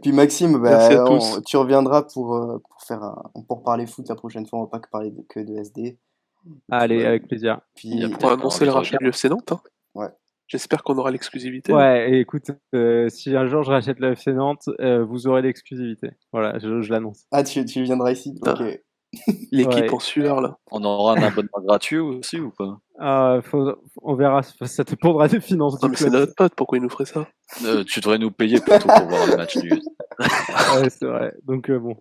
Speaker 1: Puis Maxime,
Speaker 2: Merci à tous.
Speaker 1: tu reviendras pour parler foot la prochaine fois. On va pas que parler que de SD.
Speaker 4: Allez, avec plaisir.
Speaker 1: Puis,
Speaker 2: Pour annoncer le rachat du FC Nantes. Hein.
Speaker 1: Ouais.
Speaker 2: J'espère qu'on aura l'exclusivité.
Speaker 4: Ouais, et écoute, si un jour je rachète le FC Nantes, vous aurez l'exclusivité. Voilà, je l'annonce.
Speaker 1: Ah, tu viendras ici?
Speaker 2: Ah.
Speaker 1: Ok.
Speaker 2: L'équipe
Speaker 4: Ouais.
Speaker 2: en sueur, là.
Speaker 3: On aura un abonnement gratuit aussi ou pas?
Speaker 4: On verra, ça dépendra des finances
Speaker 2: Non,
Speaker 4: du
Speaker 2: mais c'est
Speaker 4: club.
Speaker 2: notre pote, pourquoi il nous ferait ça?
Speaker 3: Tu devrais nous payer plutôt pour voir le match du...
Speaker 4: Ouais, c'est vrai. Donc bon.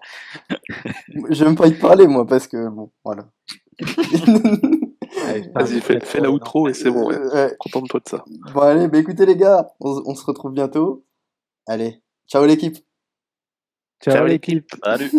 Speaker 1: J'aime pas y parler, moi, parce que, bon, voilà.
Speaker 4: Allez,
Speaker 2: Vas-y, fais la outro et c'est bon. Ouais.
Speaker 1: Ouais.
Speaker 2: Contente-toi de ça.
Speaker 1: Bon, allez, bah écoutez, les gars, on se retrouve bientôt. Allez, ciao l'équipe.
Speaker 4: Ciao l'équipe.
Speaker 3: Salut.